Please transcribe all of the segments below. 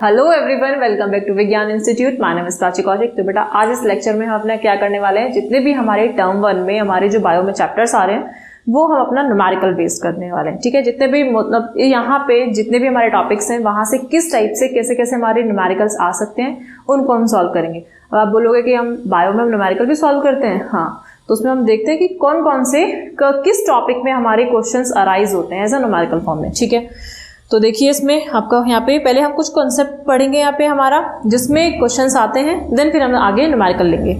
Hello everyone, welcome back to Vigyan institute. My name is Prachi Kaushik. तो बेटा आज इस लेक्चर में हम अपना क्या करने वाले हैं, जितने भी हमारे टर्म 1 में हमारे जो बायो में चैप्टर्स आ रहे हैं वो हम अपना न्यूमेरिकल बेस करने वाले हैं। ठीक है, जितने भी मतलब यहाँ पे जितने भी हमारे टॉपिक्स हैं वहाँ से किस टाइप से कैसे कैसे हमारे न्यूमेरिकल्स आ सकते हैं उनको हम सॉल्व करेंगे। अब आप बोलोगे कि हम बायो में न्यूमेरिकल भी सॉल्व करते हैं, हाँ, तो उसमें हम देखते हैं कि कौन कौन से किस टॉपिक में हमारे क्वेश्चंस अराइज होते हैं एज अ न्यूमेरिकल फॉर्म में। ठीक है, तो देखिए इसमें आपका यहाँ पे पहले हम कुछ कॉन्सेप्ट पढ़ेंगे यहाँ पे हमारा, जिसमें क्वेश्चंस आते हैं, देन फिर हम आगे न्यूमेरिकल लेंगे।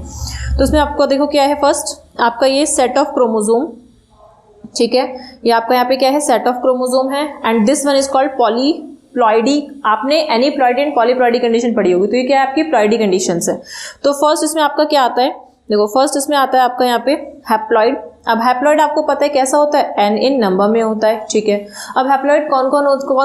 तो इसमें आपको देखो क्या है, फर्स्ट आपका ये सेट ऑफ क्रोमोसोम। ठीक है, ये आपका यहाँ पे क्या है, सेट ऑफ क्रोमोसोम है and this one is called polyploidy. आपने एनीप्लॉइडी एंड पॉलीप्लॉइडी कंडीशन पढ़ी होगी, तो ये क्या है आपकी प्लॉइडी कंडीशंस है। तो फर्स्ट इसमें आपका क्या आता है, देखो फर्स्ट इसमें आता है आपका यहाँ पे हैप्लॉइड। अब हैप्लॉइड आपको पता है कैसा होता है, एन इन नंबर में होता है। ठीक है, अब हैप्लॉइड कौन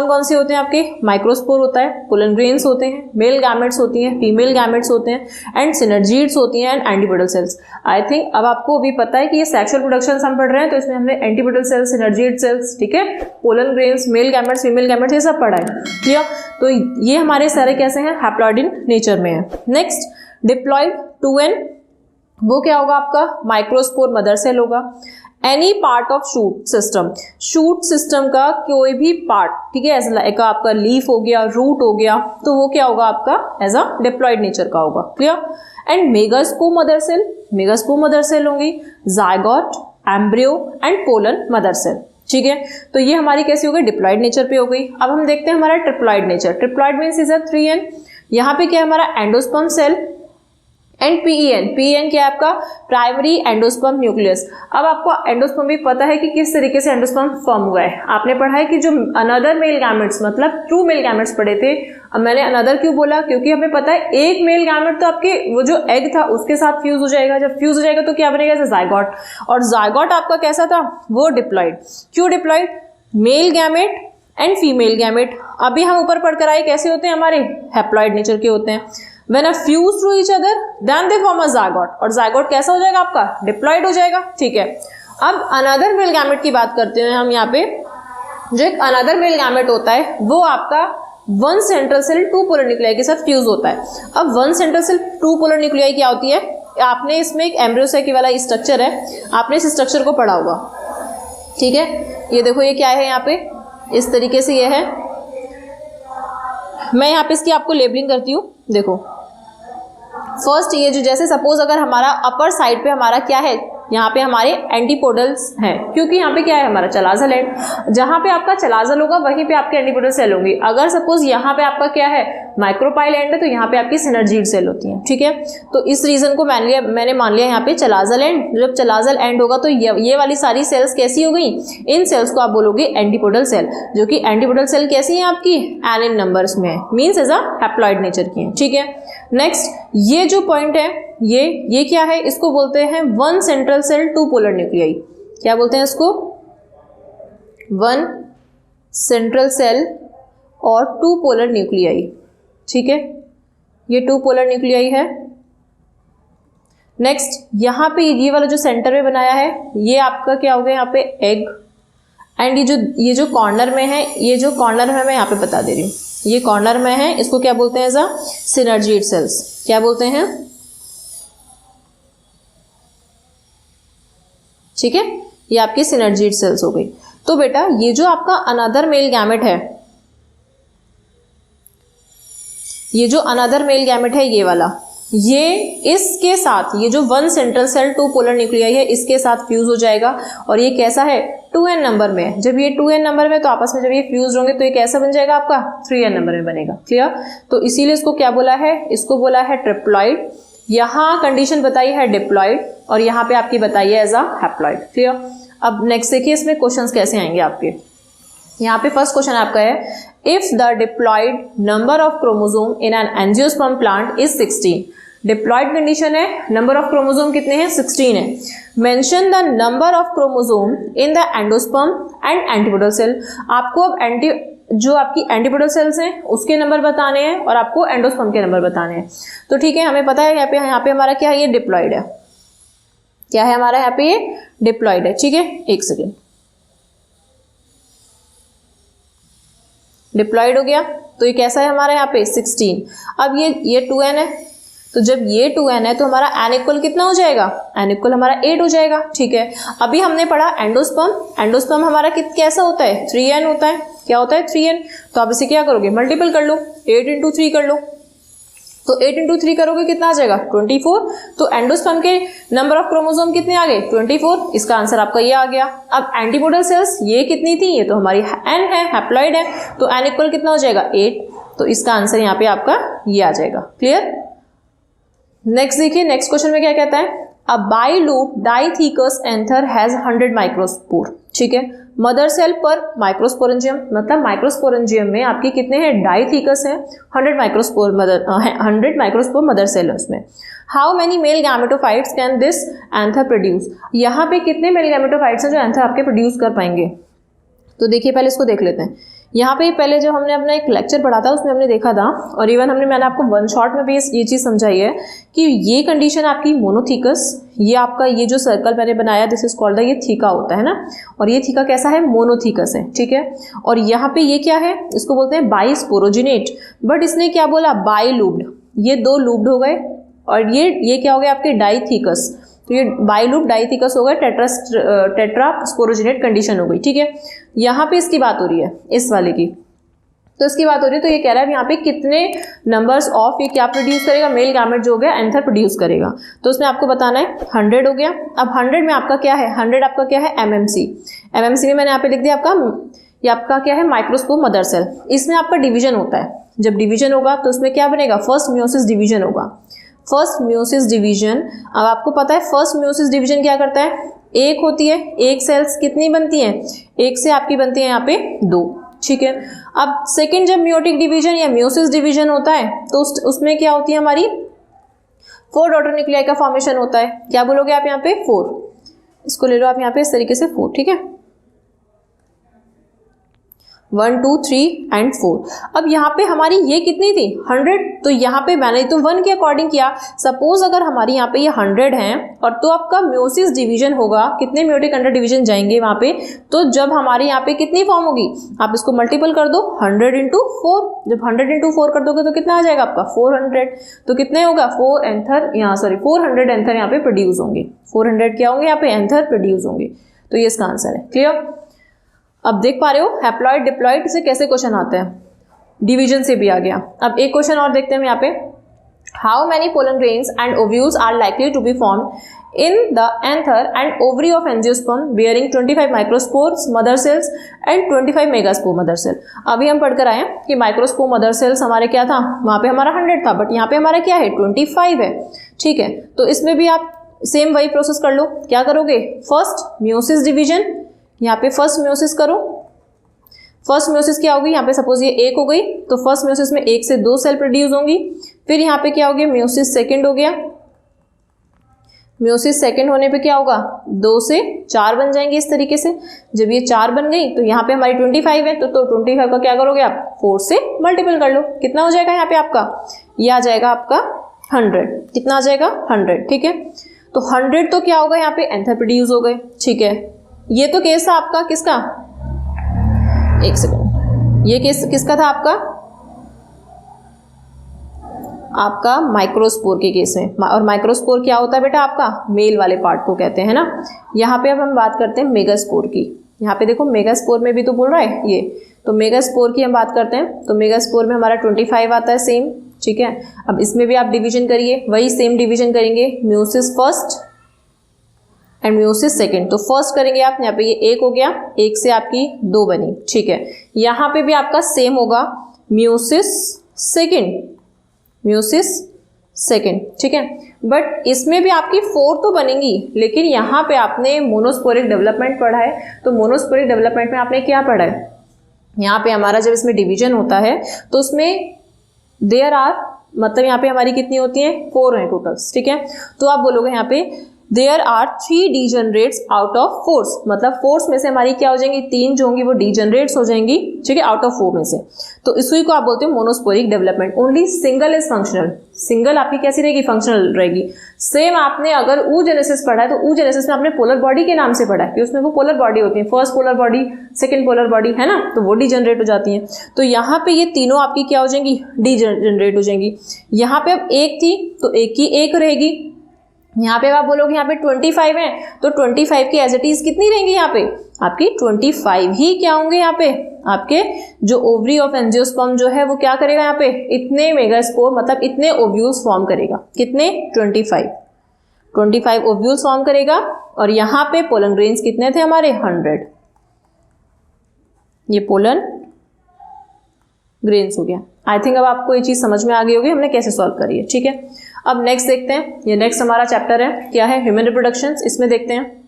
कौन से होते हैं आपके, माइक्रोस्पोर होता है, पोलन ग्रेन्स होते हैं, मेल गैमेट्स होती हैं, फीमेल गैमेट्स होते हैं एंड सिनर्जीड्स होती हैं and antipodal cells. I think अब आपको भी पता है कि ये सेक्सुअल प्रोडक्शन हम पढ़ रहे हैं, तो इसमें हमने एंटीपोडल सेल्स, सिनर्जीड सेल्स, ठीक है, pollen grains, male gametes, female gametes, ये सब पढ़ा है। क्लियर, तो ये हमारे सारे कैसे हैं, हैप्लॉइड इन नेचर में है। नेक्स्ट डिप्लॉइड 2n, वो क्या होगा आपका, माइक्रोस्पोर मदर सेल होगा। Any part of shoot system, shoot system का कोई भी पार्ट, ठीक है, एज एक आपका लीफ हो गया, रूट हो गया, तो वो क्या होगा आपका एज अ डिप्लॉइड नेचर का होगा। Clear, and megaspore mother cell, megaspore mother cell होंगी, zygote, embryo and pollen mother cell. ठीक है, तो ये हमारी कैसी हो गई, डिप्लॉइड नेचर पे हो गई। अब हम देखते हैं हमारा triploid nature. Triploid means is 3n। यहाँ पे क्या है हमारा एंडोस्पर्म सेल एंड पीईएन क्या है आपका, प्राइमरी एंडोस्पर्म न्यूक्लियस। अब आपको एंडोस्पर्म भी पता है कि किस तरीके से एंडोस्पर्म फॉर्म हुआ है। आपने पढ़ा है कि जो अनदर मेल गैमेट्स, मतलब ट्रू मेल गैमेट्स पढ़े थे। अब मैंने अनदर क्यों बोला, क्योंकि हमें पता है एक मेल गैमेट तो आपके वो जो एग था उसके साथ फ्यूज हो जाएगा। जब फ्यूज हो जाएगा तो क्या बनेगा, जायगोट, और जायगोट आपका कैसा था, वो डिप्लॉइड। क्यों diploid, male gamete and female gamete. अभी हम ऊपर पढ़कर आए कैसे होते हैं हमारे, हैप्लॉइड नेचर के होते हैं। When are fused to each other, then they form a zygote, और zygote कैसा हो जाएगा आपका, डिप्लॉइड हो जाएगा। ठीक है, अब अनदर मेल गैमेट की बात करते हैं हम यहाँ पे। जो एक अनदर मेल गैमेट होता है वो आपका one central cell two polar nuclei के साथ फ्यूज होता है। अब one central cell two polar nuclei क्या होती है, आपने इसमें एक एम्ब्रियोसाइकी वाला स्ट्रक्चर है, आपने इस स्ट्रक्चर को पढ़ा होगा। ठीक है, ये देखो ये क्या है, यहाँ पे इस तरीके से ये है। मैं यहाँ पे इसकी आपको लेबलिंग करती हूँ। देखो फर्स्ट ये जो, जैसे सपोज अगर हमारा अपर साइड पे हमारा क्या है, यहाँ पे हमारे एंटीपोडल्स हैं, क्योंकि यहाँ पे क्या है हमारा चलाजल एंड, जहाँ पे आपका चलाजल होगा वहीं पे आपके एंटीपोडल सेल होंगी। अगर सपोज यहाँ पे आपका क्या है, माइक्रोपाइल एंड है, तो यहाँ पे आपकी सिनर्जीड सेल होती है। ठीक है, तो इस रीजन को मैंने मान लिया यहाँ पे चलाजल एंड। जब चलाजल एंड होगा तो ये वाली सारी सेल्स कैसी हो गई, इन सेल्स को आप बोलोगे एंटीपोडल सेल, जो कि एंटीपोडल सेल कैसी है आपकी, एन इन नंबर्स में है, means as a haploid nature की है। ठीक है, नेक्स्ट ये जो पॉइंट है, ये क्या है, इसको बोलते हैं one central cell two polar nuclei. क्या बोलते हैं इसको, वन सेंट्रल सेल और टू पोलर न्यूक्लियाई। ठीक है, ये टू पोलर न्यूक्लियाई है। नेक्स्ट यहाँ पे ये वाला जो सेंटर में बनाया है, ये आपका क्या हो गया यहाँ पे एग, एंड ये जो कॉर्नर में है, ये जो कॉर्नर है मैं यहाँ पे बता दे रही हूँ, ये कॉर्नर में है, इसको क्या बोलते हैं, एज अ सिनर्जीड सेल्स। क्या बोलते हैं, ठीक है, ये आपकी सिनर्जीड सेल्स हो गई। तो बेटा ये जो आपका अनदर मेल गैमेट है, ये जो अनदर मेल गैमेट है ये वाला, ये इसके साथ, ये जो one central cell two polar nuclei है, इसके साथ फ्यूज हो जाएगा। और ये कैसा है, 2n नंबर में। जब ये 2n नंबर में, तो आपस में जब ये फ्यूज होंगे तो ये कैसा बन जाएगा आपका, 3n नंबर में बनेगा। क्लियर, तो इसीलिए इसको क्या बोला है, इसको बोला है ट्रिप्लॉइड। यहाँ कंडीशन बताई है डिप्लॉइड, और यहाँ पे आपकी बताई है एज अ हैप्लॉइड। क्लियर, अब नेक्स्ट देखिए इसमें क्वेश्चंस कैसे आएंगे आपके। यहाँ पे फर्स्ट क्वेश्चन आपका है, if the diploid number of chromosome in an angiosperm plant is 16। Diploid condition है, नंबर ऑफ क्रोमोसोम कितने हैं, 16 है। Mention the number of chromosome in the endosperm and antipodal cell. आपको अब जो आपकी एंटीपोडल सेल्स हैं उसके नंबर बताने हैं और आपको एंडोस्पर्म के नंबर बताने हैं। तो ठीक है, हमें पता है यहाँ पे हमारा क्या है, ये डिप्लॉइड है। क्या है हमारा यहाँ पे, ये डिप्लॉइड है। ठीक है, एक सेकेंड, डिप्लॉइड हो गया। तो ये कैसा है हमारा यहाँ पे 16। अब ये 2n है, तो जब ये 2n है तो हमारा n इक्वल कितना हो जाएगा, n इक्वल हमारा 8 हो जाएगा। ठीक है, अभी हमने पढ़ा एंडोस्पर्म, एंडोस्पर्म हमारा कैसा होता है, 3n होता है। क्या होता है, 3n। तो आप इसे क्या करोगे, मल्टीपल कर लो, 8 इंटू 3 कर लो, तो 8 इंटू 3 करोगे कितना आ जाएगा, 24। तो एंडोस्पर्म के नंबर ऑफ क्रोमोसोम कितने आ गए, 24। इसका आंसर आपका ये आ गया। अब एंटीपोडल सेल्स ये कितनी थी, ये तो हमारी n है, हैप्लॉइड है, तो n इक्वल कितना हो जाएगा, 8। तो इसका आंसर यहाँ पे आपका ये आ जाएगा। क्लियर। नेक्स्ट देखिए, नेक्स्ट क्वेश्चन में क्या कहता है, अ बाइलूप डाइथिकस एंथर हैज 100 माइक्रोस्पोर। ठीक है, मदर सेल पर माइक्रोस्पोरेंजियम, मतलब माइक्रोस्पोरेंजियम में आपकी कितने हैं, डाइथिकस है, 100 माइक्रोस्पोर मदर सेल है उसमें। How many male gametophytes can this anther produce. यहाँ पे कितने मेल गैमेटोफाइट्स हैं जो एंथर आपके प्रोड्यूस कर पाएंगे। तो देखिए पहले इसको देख लेते हैं। यहाँ पे पहले जब हमने अपना एक लेक्चर पढ़ा था उसमें हमने देखा था, और इवन मैंने आपको वन शॉट में भी ये चीज़ समझाई है कि ये कंडीशन आपकी मोनोथीकस, ये आपका ये जो सर्कल मैंने बनाया दिस इज कॉल्ड ये थीका होता है ना, और ये थीका कैसा है, मोनोथीकस है। ठीक है, और यहाँ पे ये क्या है, इसको बोलते हैं बाइस्पोरोजिनेट, बट इसने क्या बोला, बाइलूप्ड, ये 2 लूप्ड हो गए, और ये क्या हो गया आपके डाइथिकस, तो ये बाइलूप डाइथिकस हो गया, टेट्रास्पोरोजिनेट कंडीशन हो गई। ठीक है, यहाँ पे इसकी बात हो रही है, इस वाले की, तो इसकी बात हो रही है। तो ये कह रहा है यहाँ पे कितने नंबर्स ऑफ ये क्या प्रोड्यूस करेगा, मेल गैमेट जो हो गया एंथर प्रोड्यूस करेगा। तो उसमें आपको बताना है 100 हो गया। अब 100 में आपका क्या है, 100 आपका क्या है, एमएमसी। एमएमसी में मैंने यहाँ पे लिख दिया आपका, ये आपका क्या है, माइक्रोस्कोप मदर सेल। इसमें आपका डिवीजन होता है, जब डिवीजन होगा तो उसमें क्या बनेगा, फर्स्ट मियोसिस डिवीजन होगा। फर्स्ट मियोसिस डिवीजन, अब आपको पता है फर्स्ट मियोसिस डिवीजन क्या करता है, एक होती है, एक सेल्स कितनी बनती हैं, एक से आपकी बनती है यहाँ पे 2। ठीक है, अब सेकंड जब मियोटिक डिवीजन या मियोसिस डिवीजन होता है तो उसमें क्या होती है हमारी 4 डॉटर न्यूक्लियाई का फॉर्मेशन होता है। क्या बोलोगे आप यहाँ पे, 4। इसको ले लो आप यहाँ पे इस तरीके से 4। ठीक है, 1 2 3 एंड 4। अब यहाँ पे हमारी ये कितनी थी, 100। तो यहाँ पे मैंने तो 1 के अकॉर्डिंग किया। सपोज अगर हमारी यहाँ पे ये 100 है और तो आपका म्योसिस डिवीजन होगा, कितने म्योटिक अंडर डिवीजन जाएंगे वहाँ पे, तो जब हमारे यहाँ पे कितनी फॉर्म होगी, आप इसको मल्टीपल कर दो 100 इंटू 4। जब 100 इंटू 4 कर दोगे तो कितना आ जाएगा आपका 400। तो कितने होगा 400 एंथर यहाँ पे प्रोड्यूस होंगे। 400 क्या होंगे यहाँ पे, एंथर प्रोड्यूस होंगे। तो ये इसका आंसर है। क्लियर। अब देख पा रहे हो हैप्लॉइड डिप्लॉइड से कैसे क्वेश्चन आते हैं, डिवीजन से भी आ गया। अब एक क्वेश्चन और देखते हैं यहाँ पे, how many pollen grains and ovules are likely to be formed in the anther and ovary of angiosperm bearing 25 microspores mother cells and 25 megaspore mother cell. अभी हम पढ़कर आए कि माइक्रोस्पोर मदर सेल्स हमारे क्या था, वहाँ पे हमारा 100 था, बट यहाँ पे हमारा क्या है 25 है। ठीक है, तो इसमें भी आप सेम वही प्रोसेस कर लो। क्या करोगे, फर्स्ट मियोसिस डिवीजन, यहाँ पे फर्स्ट मियोसिस करो। फर्स्ट मियोसिस क्या होगी, यहाँ पे सपोज ये 1 हो गई तो फर्स्ट मियोसिस में 1 से 2 सेल प्रोड्यूस होंगी। फिर यहाँ पे क्या हो गया, मियोसिस सेकंड हो गया। मियोसिस सेकंड होने पे क्या होगा, 2 से 4 बन जाएंगे इस तरीके से। जब ये 4 बन गई तो यहाँ पे हमारी 25 है, तो 25 का क्या करोगे आप, 4 से मल्टीपल कर लो। कितना हो जाएगा यहाँ पे आपका, ये आ जाएगा आपका 100। कितना आ जाएगा 100। ठीक है, तो 100 तो क्या होगा यहाँ पे, एंथर प्रोड्यूस हो गए। ठीक है, ये तो केस था आपका किसका, एक सेकंड, ये केस किसका था आपका माइक्रोस्पोर के केस में। और माइक्रोस्पोर क्या होता है बेटा आपका, मेल वाले पार्ट को कहते हैं ना। यहाँ पे अब हम बात करते हैं मेगास्पोर की। यहाँ पे देखो मेगास्पोर में भी तो बोल रहा है ये, तो मेगास्पोर की हम बात करते हैं। तो मेगास्पोर में हमारा 25 आता है सेम। ठीक है, अब इसमें भी आप डिवीजन करिए, वही सेम डिवीजन करेंगे, meiosis first and meiosis second. तो फर्स्ट करेंगे आप, यहाँ पे ये 1 हो गया, 1 से आपकी 2 बनी। ठीक है, यहाँ पे भी आपका सेम होगा, म्योसिस सेकंड। ठीक है, बट इसमें भी आपकी 4 तो बनेंगी, लेकिन यहाँ पे आपने मोनोस्पोरिक डेवलपमेंट पढ़ा है। तो मोनोस्पोरिक डेवलपमेंट में आपने क्या पढ़ा है, यहाँ पे हमारा जब इसमें डिवीजन होता है तो उसमें देयर आर, मतलब यहाँ पे हमारी कितनी होती हैं, 4 हैं टोटल्स। ठीक है, तो आप बोलोगे यहाँ पे देयर आर 3 डीजनरेट्स आउट ऑफ 4, मतलब 4 में से हमारी क्या हो जाएंगी, 3 जो होंगी वो डीजनरेट्स हो जाएंगी, ठीक है, आउट ऑफ 4 में से। तो इसी को आप बोलते हो monosporic development. Only single is functional, single आपकी कैसी रहेगी, फंक्शनल रहेगी। सेम आपने अगर oogenesis पढ़ा है तो oogenesis में आपने पोलर बॉडी के नाम से पढ़ा है कि उसमें वो पोलर बॉडी होती है, first polar body, second polar body, है ना, तो वो डीजनरेट हो जाती है। तो यहाँ पे ये तीनों आपकी क्या हो जाएंगी, डीजनरेट हो जाएंगी। यहाँ पे अब एक थी तो एक की एक रहेगी। यहाँ पे आप बोलोगे यहाँ पे 25 है तो 25 की एज इट इज कितनी रहेंगी, यहाँ पे आपकी 25 ही क्या होंगे, यहाँ पे आपके जो ओवरी ऑफ एंजियोस्पर्म जो है वो क्या करेगा, यहाँ पे इतने मेगास्पोर मतलब इतने ओव्यूल्स फॉर्म करेगा, कितने, 25 ओव्यूल्स फॉर्म करेगा। और यहाँ पे पोलन ग्रेन्स कितने थे हमारे, 100, ये पोलन ग्रेन्स हो गया। आई थिंक अब आपको ये चीज समझ में आ गई होगी हमने कैसे सॉल्व करी है, ठीक है। अब नेक्स्ट देखते हैं, ये नेक्स्ट हमारा चैप्टर है, क्या है, ह्यूमन रिप्रोडक्शन। इसमें देखते हैं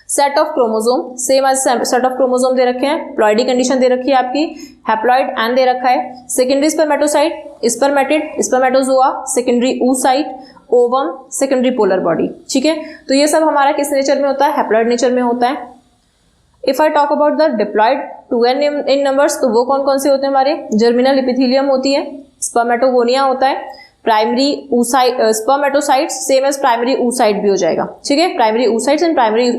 set of chromosome, same as set of chromosome दे रखे हैं, प्लॉइडी कंडीशन दे रखी है आपकी, हैप्लॉइड एंड दे रखा है, secondary spermatocyte, spermatid, spermatozoa, secondary oocyte, ovum, secondary polar body, ठीक है। तो ये सब हमारा किस नेचर में होता है, हैप्लॉइड नेचर में होता है। If I talk about the diploid 2n in numbers, तो वो कौन कौन से होते हैं हमारे, जर्मिनल एपिथेलियम होती है, स्पर्मेटोगोनिया होता है, primary spermatocytes, same as primary oocyte भी हो जाएगा, ठीक है, primary oocytes and primary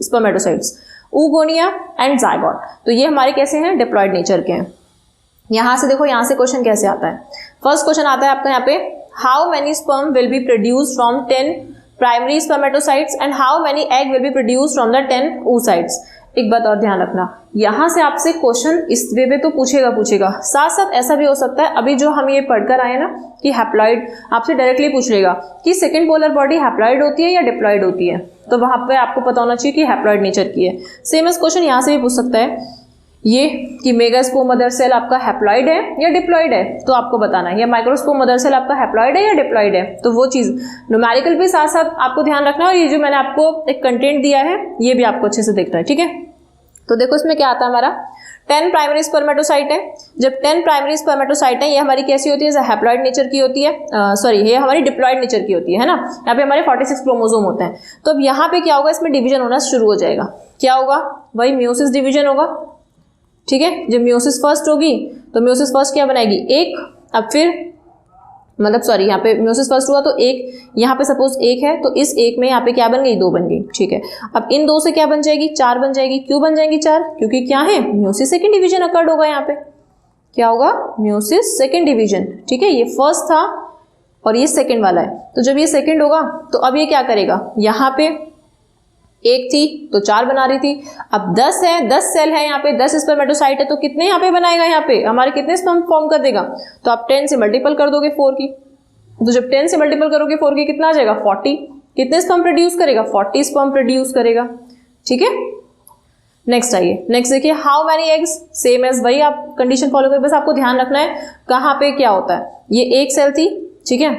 spermatocytes, oogonia and zygote. तो ये हमारे कैसे हैं, डिप्लॉइड नेचर के हैं। यहां से देखो, यहां से क्वेश्चन कैसे आता है। फर्स्ट क्वेश्चन आता है आपका यहाँ पे, how many sperm will be produced from 10 primary spermatocytes and how many egg will be produced from the 10 oocytes। एक बात और ध्यान रखना, यहां से आपसे क्वेश्चन इस वे में तो पूछेगा, साथ साथ ऐसा भी हो सकता है, अभी जो हम ये पढ़कर आए ना कि हैप्लॉइड, आपसे डायरेक्टली पूछ लेगा कि सेकंड पोलर बॉडी हैप्लॉइड होती है या डिप्लॉइड होती है, तो वहां पे आपको पता होना चाहिए कि हैप्लॉइड नेचर की है। सेम एस क्वेश्चन यहाँ से भी पूछ सकता है ये कि मेगास्पोर मदर सेल आपका हैप्लॉइड है या डिप्लॉइड है, तो आपको बताना है, या माइक्रोस्पोर मदर सेल आपका हैप्लॉइड है या डिप्लॉइड है, तो वो चीज न्यूमेरिकल भी साथ साथ आपको ध्यान रखना है। और ये जो मैंने आपको एक कंटेंट दिया है ये भी आपको अच्छे से देखना है, ठीक है। तो देखो इसमें क्या आता है हमारा, 10 प्राइमरी स्पर्मेटोसाइट है। जब 10 प्राइमरी स्पर्मेटोसाइट है, ये हमारी कैसी होती है, हैप्लॉइड नेचर की होती है, सॉरी ये हमारी डिप्लॉइड नेचर की होती है ना। यहाँ पे हमारे 46 क्रोमोसोम होते हैं। तो अब यहाँ पे क्या होगा, इसमें डिवीजन होना शुरू हो जाएगा। क्या होगा, वही मियोसिस डिवीजन होगा, ठीक है। जब मियोसिस फर्स्ट होगी तो मियोसिस फर्स्ट क्या बनाएगी, एक, अब फिर मतलब सॉरी यहाँ पे मियोसिस फर्स्ट हुआ तो एक, यहाँ पे सपोज एक है तो इस एक में यहाँ पे क्या बन गई, 2 बन गई, ठीक है। अब इन 2 से क्या बन जाएगी, 4 बन जाएगी। क्यों बन जाएंगी 4, क्योंकि क्या है, मियोसिस सेकंड डिवीजन अकर्ड होगा। यहाँ पे क्या होगा, मियोसिस सेकंड डिवीजन, ठीक है। ये फर्स्ट था और ये सेकंड वाला है, तो जब ये सेकंड होगा तो अब ये क्या करेगा, यहाँ पे एक थी तो 4 बना रही थी, अब 10 है, 10 सेल है यहाँ पे, 10 स्पर्मेटोसाइट है, तो कितने यहाँ पे बनाएगा, यहाँ पे हमारे कितने स्पर्म फॉर्म कर देगा, तो आप 10 से मल्टीपल कर दोगे 4 की, तो जब 10 से मल्टीपल करोगे 4 की कितना आ जाएगा, 40। कितने स्पर्म प्रोड्यूस करेगा, 40 स्पर्म प्रोड्यूस करेगा, ठीक है। नेक्स्ट आइए, नेक्स्ट देखिए, how many eggs, same as वही आप कंडीशन फॉलो करें, बस आपको ध्यान रखना है कहाँ पे क्या होता है। ये एक सेल थी, ठीक है,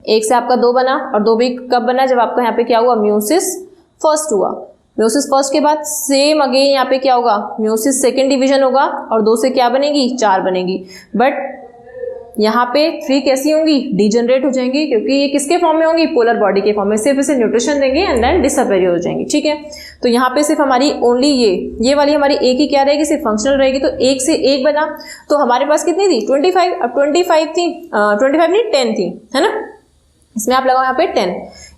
एक से आपका 2 बना, और 2 भी कब बना, जब आपका यहाँ पे क्या हुआ, मियोसिस फर्स्ट हुआ। मियोसिस फर्स्ट के बाद सेम अगेन यहाँ पे क्या होगा, मियोसिस सेकेंड डिवीजन होगा और 2 से क्या बनेगी, 4 बनेगी। बट यहाँ पे 3 कैसी होंगी, डीजनरेट हो जाएंगी, क्योंकि ये किसके फॉर्म में होंगी, पोलर बॉडी के फॉर्म में, सिर्फ इसे न्यूट्रिशन देंगे एंड देन डिसअपेयर हो जाएंगी, ठीक है। तो यहाँ पे सिर्फ हमारी ओनली ये वाली हमारी एक ही क्या रहेगी, सिर्फ फंक्शनल रहेगी। तो एक से एक बना तो हमारे पास कितनी थी, 25। अब 25 थी, 25 नहीं 10 थी, है ना। इसमें आप लगाओ यहाँ पे 10,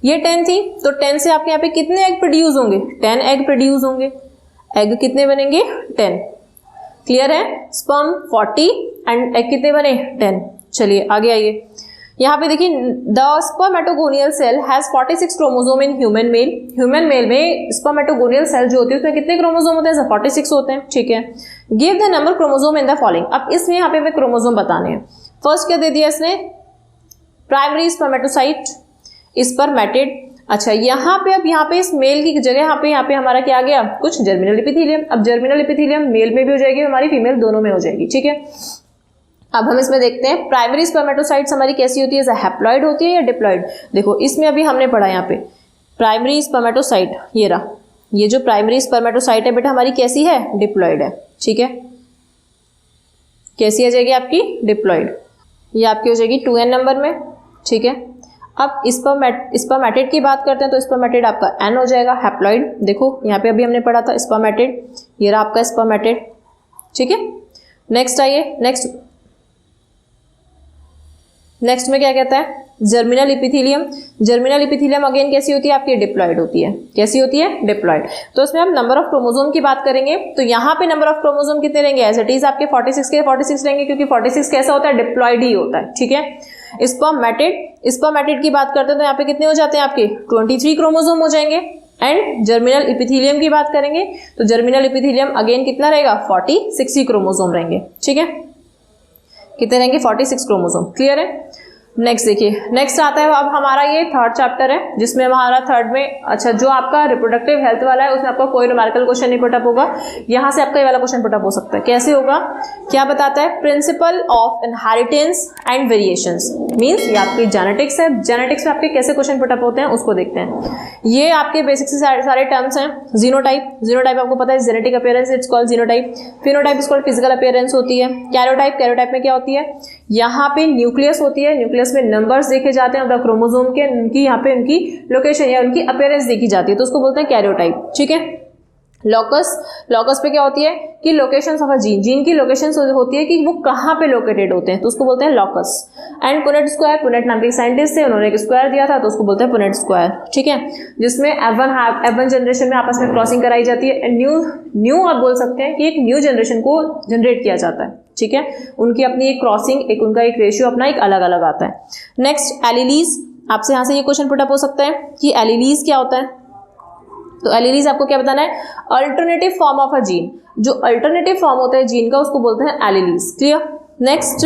ये 10 थी तो 10 से आपके यहाँ पे कितने एग प्रोड्यूस होंगे, 10 एग प्रोड्यूस होंगे। एग कितने बनेंगे, 10, क्लियर है। स्पर्म 40 एंड एग कितने बने, 10। चलिए आगे आइए, यहाँ पे देखिए, the spermatogonial cell has 46 chromosome in human male. Human male में स्पर्मेटोगोनियल सेल जो होती है उसमें कितने क्रोमोसोम होते हैं, 46 होते हैं, ठीक है। Give the number chromosome in the following. अब इसमें यहाँ पे हमें क्रोमोसोम बताने हैं। फर्स्ट क्या दे दिया इसने, प्राइमरी स्पर्मेटोसाइट, स्पर्मेटिड। अच्छा यहाँ पे, अब यहाँ पे इस मेल की जगह यहाँ पे हमारा क्या आ गया, कुछ जर्मिनल एपिथेलियम। अब जर्मिनल एपिथेलियम मेल में भी हो जाएगी, हमारी फीमेल दोनों में हो जाएगी, ठीक है। अब हम इसमें देखते हैं प्राइमरी स्पर्मेटोसाइट्स हमारी कैसी होती है, हैप्लॉइड होती है या डिप्लॉइड। देखो इसमें अभी हमने पढ़ा यहाँ पे प्राइमरी स्पर्मेटोसाइट, ये रहा, ये जो प्राइमरी स्पर्मेटोसाइट है बेटा हमारी कैसी है, डिप्लॉइड है, ठीक है। कैसी आ जाएगी आपकी, डिप्लॉइड। ये आपकी हो जाएगी 2n नंबर में, ठीक है। अब स्पर्मेटिड की बात करते हैं तो स्पर्मेटिड आपका एन हो जाएगा, हैप्लॉइड। देखो यहाँ पे अभी हमने पढ़ा था स्पर्मेटिड, ये रहा आपका स्पर्मेटिड, ठीक है। नेक्स्ट आइए, नेक्स्ट में क्या कहता है, germinal epithelium. Germinal epithelium again कैसी होती है आपकी, डिप्लॉइड होती है। कैसी होती है, डिप्लॉइड। तो इसमें हम नंबर ऑफ क्रोमोसोम की बात करेंगे तो यहाँ पे नंबर ऑफ क्रोमोसोम कितने रहेंगे, एज इट इज आपके 46 के 46 रहेंगे, क्योंकि 46 कैसा होता है, डिप्लॉइड ही होता है, ठीक है। स्पर्मेटिड की बात करते हैं तो यहाँ पे कितने हो जाते हैं आपके 23 क्रोमोसोम हो जाएंगे। एंड जर्मिनल इपिथेलियम की बात करेंगे तो जर्मिनल इपिथेलियम अगेन कितना रहेगा, 46 क्रोमोसोम रहेंगे, ठीक है। कितने रहेंगे, 46 क्रोमोसोम। क्लियर है। नेक्स्ट देखिए, नेक्स्ट आता है अब हमारा ये थर्ड चैप्टर है, जिसमें हमारा थर्ड में अच्छा जो आपका रिप्रोडक्टिव हेल्थ वाला है उसमें आपका कोई न्यूमेरिकल क्वेश्चन नहीं पुटअप होगा। यहाँ से आपका ये वाला क्वेश्चन पुटअप हो सकता है। कैसे होगा, क्या बताता है, principle of inheritance and variations. Means ये आपकी जेनेटिक्स है, जेनेटिक्स में आपके कैसे क्वेश्चन पुटअप होते हैं उसको देखते हैं। ये आपके बेसिक से सारे टर्म्स हैं। जीनोटाइप आपको पता है, genetic appearance it's called genotype. Phenotype is called physical appearance होती है। कैरियोटाइप में क्या होती है, यहाँ पे न्यूक्लियस होती है, न्यूक्लियस में नंबर्स देखे जाते हैं मतलब क्रोमोसोम के, उनकी यहाँ पे उनकी लोकेशन या उनकी अपीयरेंस देखी जाती है, तो उसको बोलते हैं कैरियोटाइप, ठीक है। लॉकस पे क्या होती है कि लोकेशंस ऑफ अ जीन की लोकेशंस होती है कि वो कहाँ पे लोकेटेड होते हैं, तो उसको बोलते हैं लॉकस। एंड पुनेट स्क्वायर, पुनेट नाम के साइंटिस्ट थे, उन्होंने एक स्क्वायर दिया था तो उसको बोलते हैं पुनेट स्क्वायर, ठीक है। जिसमें F1 जनरेशन में आपस में क्रॉसिंग कराई जाती है एंड न्यू आप बोल सकते हैं कि एक न्यू जनरेशन को जनरेट किया जाता है, ठीक है। उनकी अपनी एक क्रॉसिंग, एक उनका एक रेशियो अपना एक अलग अलग आता है। नेक्स्ट एलिलीज, आपसे यहाँ से ये क्वेश्चन पुटअप हो सकता है कि एलिलीज क्या होता है, तो एलिलीज आपको क्या बताना है, alternative form of a gene. जो अल्टरनेटिव फॉर्म होता है जीन का उसको बोलते हैं एलिलीज। क्लियर। नेक्स्ट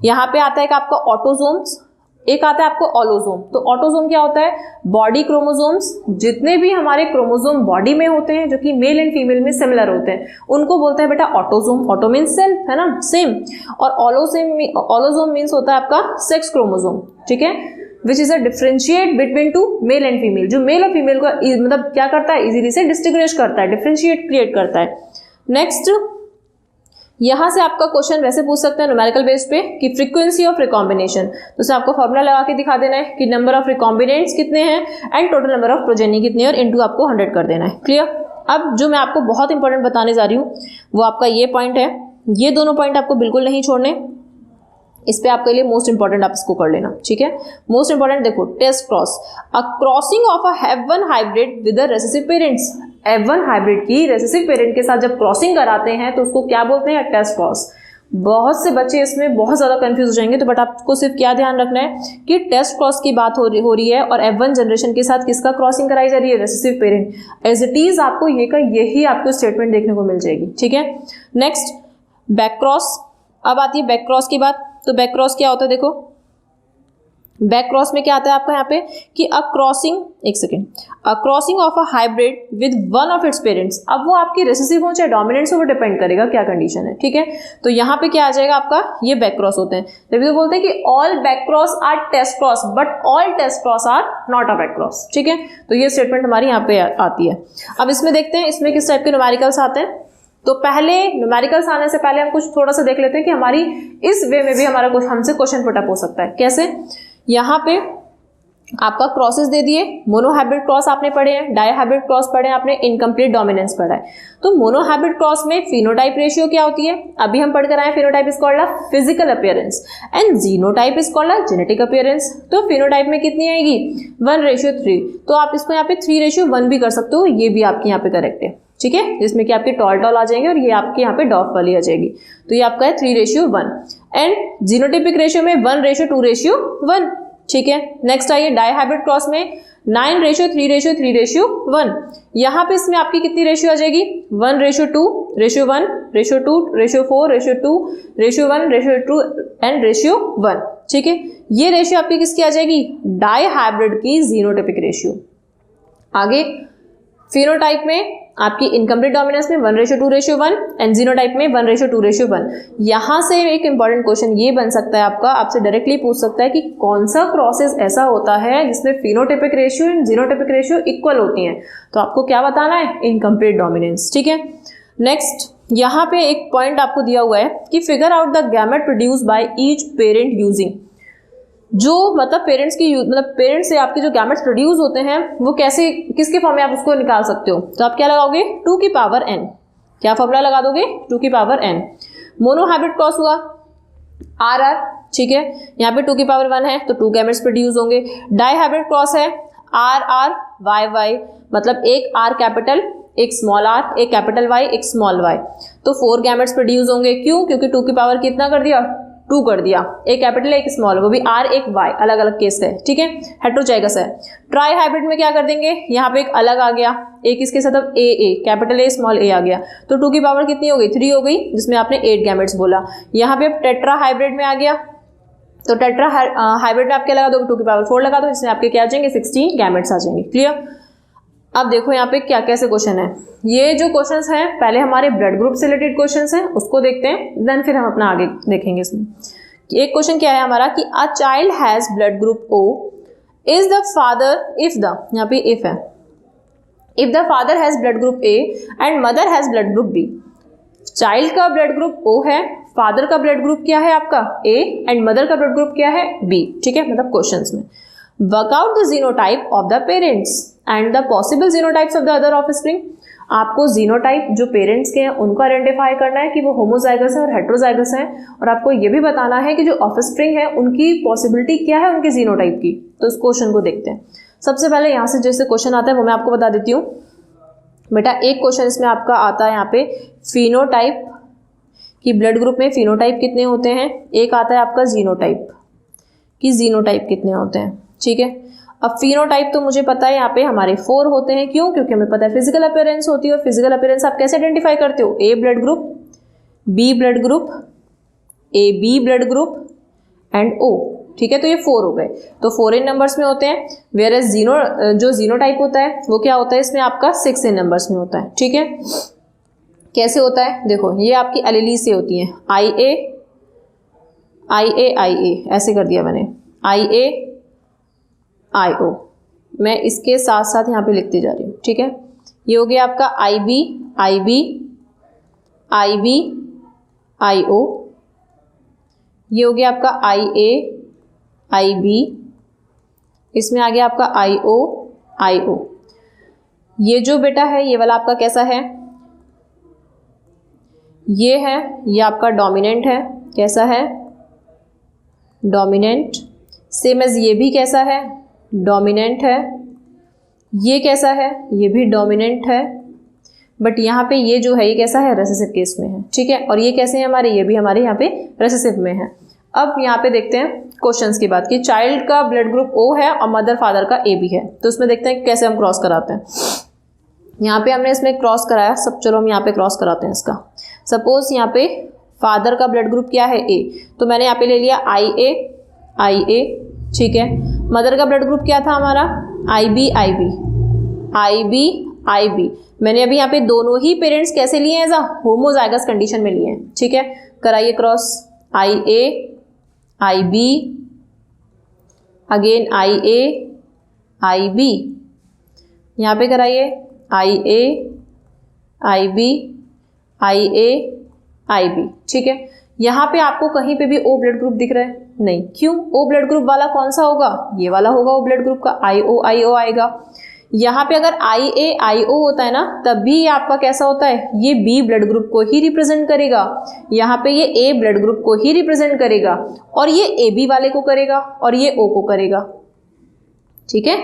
यहाँ पे आता है कि आपका ऑटोसोम्स, एक आता है आपको ऑलोसोम। तो ऑटोसोम क्या होता है, बॉडी क्रोमोसोम्स, जितने भी हमारे क्रोमोसोम बॉडी में होते हैं जो कि मेल एंड फीमेल में सिमिलर होते हैं उनको बोलते हैं बेटा ऑटोसोम। ऑटो मीन्स सेल्फ, है ना, सेम। और ऑलोसोम मीन्स होता है आपका सेक्स क्रोमोसोम, ठीक है, which is a differentiate between two male and female. जो मेल और फीमेल को मतलब क्या करता है, इजीली से डिस्टिंग्विश करता है, डिफरेंशिएट क्रिएट करता है। नेक्स्ट यहाँ से आपका क्वेश्चन वैसे पूछ सकते हैं न्यूमेरिकल बेस पे कि फ्रीक्वेंसी ऑफ रिकॉम्बिनेशन, तो उसे आपको फॉर्मूला लगा के दिखा देना है कि नंबर ऑफ रिकॉम्बिनेंट्स कितने हैं and total number of progeny कितने हैं और इनटू आपको 100 कर देना है। क्लियर। अब जो मैं आपको बहुत इंपॉर्टेंट बताने जा रही हूँ वो आपका ये पॉइंट है, ये दोनों पॉइंट आपको बिल्कुल नहीं छोड़ने, इस पे आपके लिए मोस्ट इंपॉर्टेंट आप इसको कर लेना, ठीक है। मोस्ट इंपॉर्टेंट देखो, test cross, a crossing of a F1 hybrid with the recessive parents. F1 hybrid की रेसेसिव पेरेंट के साथ जब क्रॉसिंग कराते हैं तो उसको क्या बोलते हैं, टेस्ट क्रॉस। बहुत से बच्चे इसमें बहुत ज़्यादा कंफ्यूज हो जाएंगे, तो बट आपको सिर्फ क्या ध्यान रखना है कि टेस्ट क्रॉस की बात हो रही है और F1 जनरेशन के साथ किसका क्रॉसिंग कराई जा रही है, recessive parent. As it is आपको यही आपको स्टेटमेंट देखने को मिल जाएगी, ठीक है। नेक्स्ट बैक क्रॉस, अब आती है बैक क्रॉस की बात। तो बैक क्रॉस क्या होता है, देखो बैक क्रॉस में क्या आता है आपका यहाँ पे कि a crossing of a hybrid with one of its parents. अब वो आपकी रेसेसिव हो चाहे डोमिनेंट हो, वो डिपेंड करेगा क्या कंडीशन है, ठीक है। तो यहाँ पे क्या आ जाएगा आपका, ये बैक क्रॉस होते हैं। तभी तो बोलते हैं कि all back cross are test cross but all test cross are not a back cross, ठीक है। तो ये स्टेटमेंट हमारी यहाँ पे आती है। अब इसमें देखते हैं इसमें किस टाइप के न्यूमेरिकल्स आते हैं। तो पहले न्यूमेरिकल्स आने से पहले हम कुछ थोड़ा सा देख लेते हैं कि हमारी इस वे में भी हमारा कुछ हमसे क्वेश्चन पुटअप हो सकता है। कैसे, यहाँ पे आपका क्रॉसेस दे दिए, मोनोहाइब्रिड क्रॉस आपने पढ़े हैं, डायहाइब्रिड क्रॉस पढ़े हैं आपने, इनकम्प्लीट डोमिनेंस पढ़ा है। तो मोनोहाइब्रिड क्रॉस में फिनोटाइप रेशियो क्या होती है, अभी हम पढ़ कर आए, phenotype is called a physical appearance and genotype is called a genetic appearance. तो फिनोटाइप में कितनी आएगी, 1:3। तो आप इसको यहाँ पे 3:1 भी कर सकते हो, ये भी आपके यहाँ पे करेक्ट है, ठीक है, जिसमें कि आपके टॉल आ जाएंगे और ये आपके यहाँ पे डॉफ वाली आ जाएगी। तो ये आपका है 3:1 एंड जीनोटिपिक रेशियो में 1:2:1, ठीक है। नेक्स्ट आइए डायहाइब्रिड क्रॉस में 9:3:3:1। यहाँ पे इसमें आपकी कितनी रेशियो आ जाएगी, 1:2:1, 1:2:4, 1:1 एंड 1, ठीक है। ये रेशियो आपकी किसकी आ जाएगी, डायहाइब्रिड की जीनोटिपिक रेशियो। आगे फिनोटाइप में आपकी इनकम्प्लीट डोमिनेंस में 1:2:1 एंड जीनोटाइप में 1:2:1। यहाँ से एक इंपॉर्टेंट क्वेश्चन ये बन सकता है आपका, आपसे डायरेक्टली पूछ सकता है कि कौन सा क्रॉसेस ऐसा होता है जिसमें phenotypic ratio and genotypic ratio equal होती हैं। तो आपको क्या बताना है, इनकम्प्लीट डोमिनेंस, ठीक है। नेक्स्ट यहाँ पे एक पॉइंट आपको दिया हुआ है कि figure out the gamete produce by each parent using जो मतलब पेरेंट्स से आपके जो गैमेट्स प्रोड्यूस होते हैं वो कैसे, किसके फॉर्म में आप उसको निकाल सकते हो, तो आप क्या लगाओगे 2 की पावर n, क्या फॉर्मूला लगा दोगे 2 की power n। Mono hybrid cross हुआ RR, ठीक है, यहाँ पे 2 की पावर 1 है तो 2 गैमेट्स प्रोड्यूस होंगे। डाई हाइब्रिड क्रॉस है RR YY, मतलब एक R कैपिटल, एक स्मॉल r, एक कैपिटल Y, एक स्मॉल y, तो 4 गैमेट्स प्रोड्यूस होंगे। क्यों? क्योंकि 2 की पावर कितना कर दिया 2 कर दिया, एक कैपिटल एक स्मॉल, वो भी R एक Y, अलग अलग केस है, ठीक है, हेटेरोजाइगस है। ट्राई हाइब्रिड में क्या कर देंगे, यहाँ पे एक अलग आ गया, एक इसके साथ अब A capital A small a आ गया, तो 2 की पावर कितनी हो गई 3 हो गई, जिसमें आपने 8 गैमेट्स बोला। यहाँ पे अब टेट्रा हाइब्रिड में आ गया, तो टेट्रा हाइब्रिड में आप क्या लगा दोगे 2 की पावर 4 लगा दो, जिसमें आपके क्या आ जाएंगे 16 गैमेट्स आ जाएंगे। क्लियर? अब देखो यहाँ पे क्या कैसे क्वेश्चन है, ये जो क्वेश्चंस हैं पहले हमारे ब्लड ग्रुप से रिलेटेड क्वेश्चंस हैं, उसको देखते हैं, देन फिर हम अपना आगे देखेंगे। इसमें एक क्वेश्चन क्या है हमारा कि a child has blood group O is the father, if the, यहाँ पे इफ है, if the father has blood group A and mother has blood group B। Child का ब्लड ग्रुप O है, फादर का ब्लड ग्रुप क्या है आपका A and mother का ब्लड ग्रुप क्या है B, ठीक है, मतलब क्वेश्चंस में work out the genotype of the parents and the possible genotypes of the other offspring. आपको जीनोटाइप जो पेरेंट्स के हैं उनको आइडेंटिफाई करना है कि वो होमोजाइगस है और हेटेरोजाइगस है, और आपको ये भी बताना है कि जो ऑफस्प्रिंग है उनकी पॉसिबिलिटी क्या है उनके जीनोटाइप की। तो इस क्वेश्चन को देखते हैं। सबसे पहले यहाँ से जैसे क्वेश्चन आता है वो मैं आपको बता देती हूँ बेटा। एक क्वेश्चन इसमें आपका आता है यहाँ पे फिनोटाइप कि ब्लड ग्रुप में फिनोटाइप कितने होते हैं, एक आता है आपका जीनोटाइप कि जीनोटाइप कितने होते हैं, ठीक है। अब फिनोटाइप तो मुझे पता है यहाँ पे हमारे 4 होते हैं, क्यों? क्योंकि हमें पता है फिजिकल अपीयरेंस होती है, और फिजिकल अपीयरेंस आप कैसे आइडेंटिफाई करते हो, A blood group, B blood group, AB blood group and O, ठीक है। तो ये 4 हो गए, तो 4 इन नंबर्स में होते हैं, वेयर एज जो जीनोटाइप होता है वो क्या होता है इसमें आपका 6 इन नंबर्स में होता है, ठीक है। कैसे होता है देखो, ये आपकी एलीली से होती है, IA ऐसे कर दिया मैंने, IA IO, मैं इसके साथ साथ यहाँ पे लिखती जा रही हूँ, ठीक है। ये हो गया आपका IB IO, ये हो गया आपका IB, इसमें आ गया आपका IO। ये जो बेटा है ये वाला आपका कैसा है, ये है, ये आपका डोमिनेंट है, कैसा है डोमिनेंट। सेम एज ये भी कैसा है डोमिनेंट है, ये कैसा है ये भी डोमिनेंट है, बट यहाँ पे ये जो है ये कैसा है रेसेसिव केस में है, ठीक है। और ये कैसे हैं हमारे, ये भी हमारे यहाँ पे रेसेसिव में है। अब यहाँ पे देखते हैं क्वेश्चंस की बात की, चाइल्ड का ब्लड ग्रुप O है और मदर फादर का AB है, तो उसमें देखते हैं कैसे हम क्रॉस कराते हैं। यहाँ पे हमने इसमें क्रॉस कराया सब, चलो हम यहाँ पे क्रॉस कराते हैं इसका। सपोज यहाँ पे फादर का ब्लड ग्रुप क्या है A, तो मैंने यहाँ पे ले लिया IA, ठीक है। मदर का ब्लड ग्रुप क्या था हमारा IB। मैंने अभी यहाँ पे दोनों ही पेरेंट्स कैसे लिए हैं, होमोजाइगस कंडीशन में लिए हैं, ठीक है। कराइए क्रॉस, IB अगेन IB, यहाँ पे कराइए IB, ठीक है। यहाँ पे आपको कहीं पे भी O ब्लड ग्रुप दिख रहा है नहीं, क्यों? O ब्लड ग्रुप वाला कौन सा होगा, ये वाला होगा O ब्लड ग्रुप का, IO आएगा। यहाँ पे अगर IO होता है ना, तब भी ये आपका कैसा होता है, ये B ब्लड ग्रुप को ही रिप्रेजेंट करेगा, यहाँ पे ये A ब्लड ग्रुप को ही रिप्रेजेंट करेगा, और ये AB वाले को करेगा, और ये O को करेगा, ठीक है,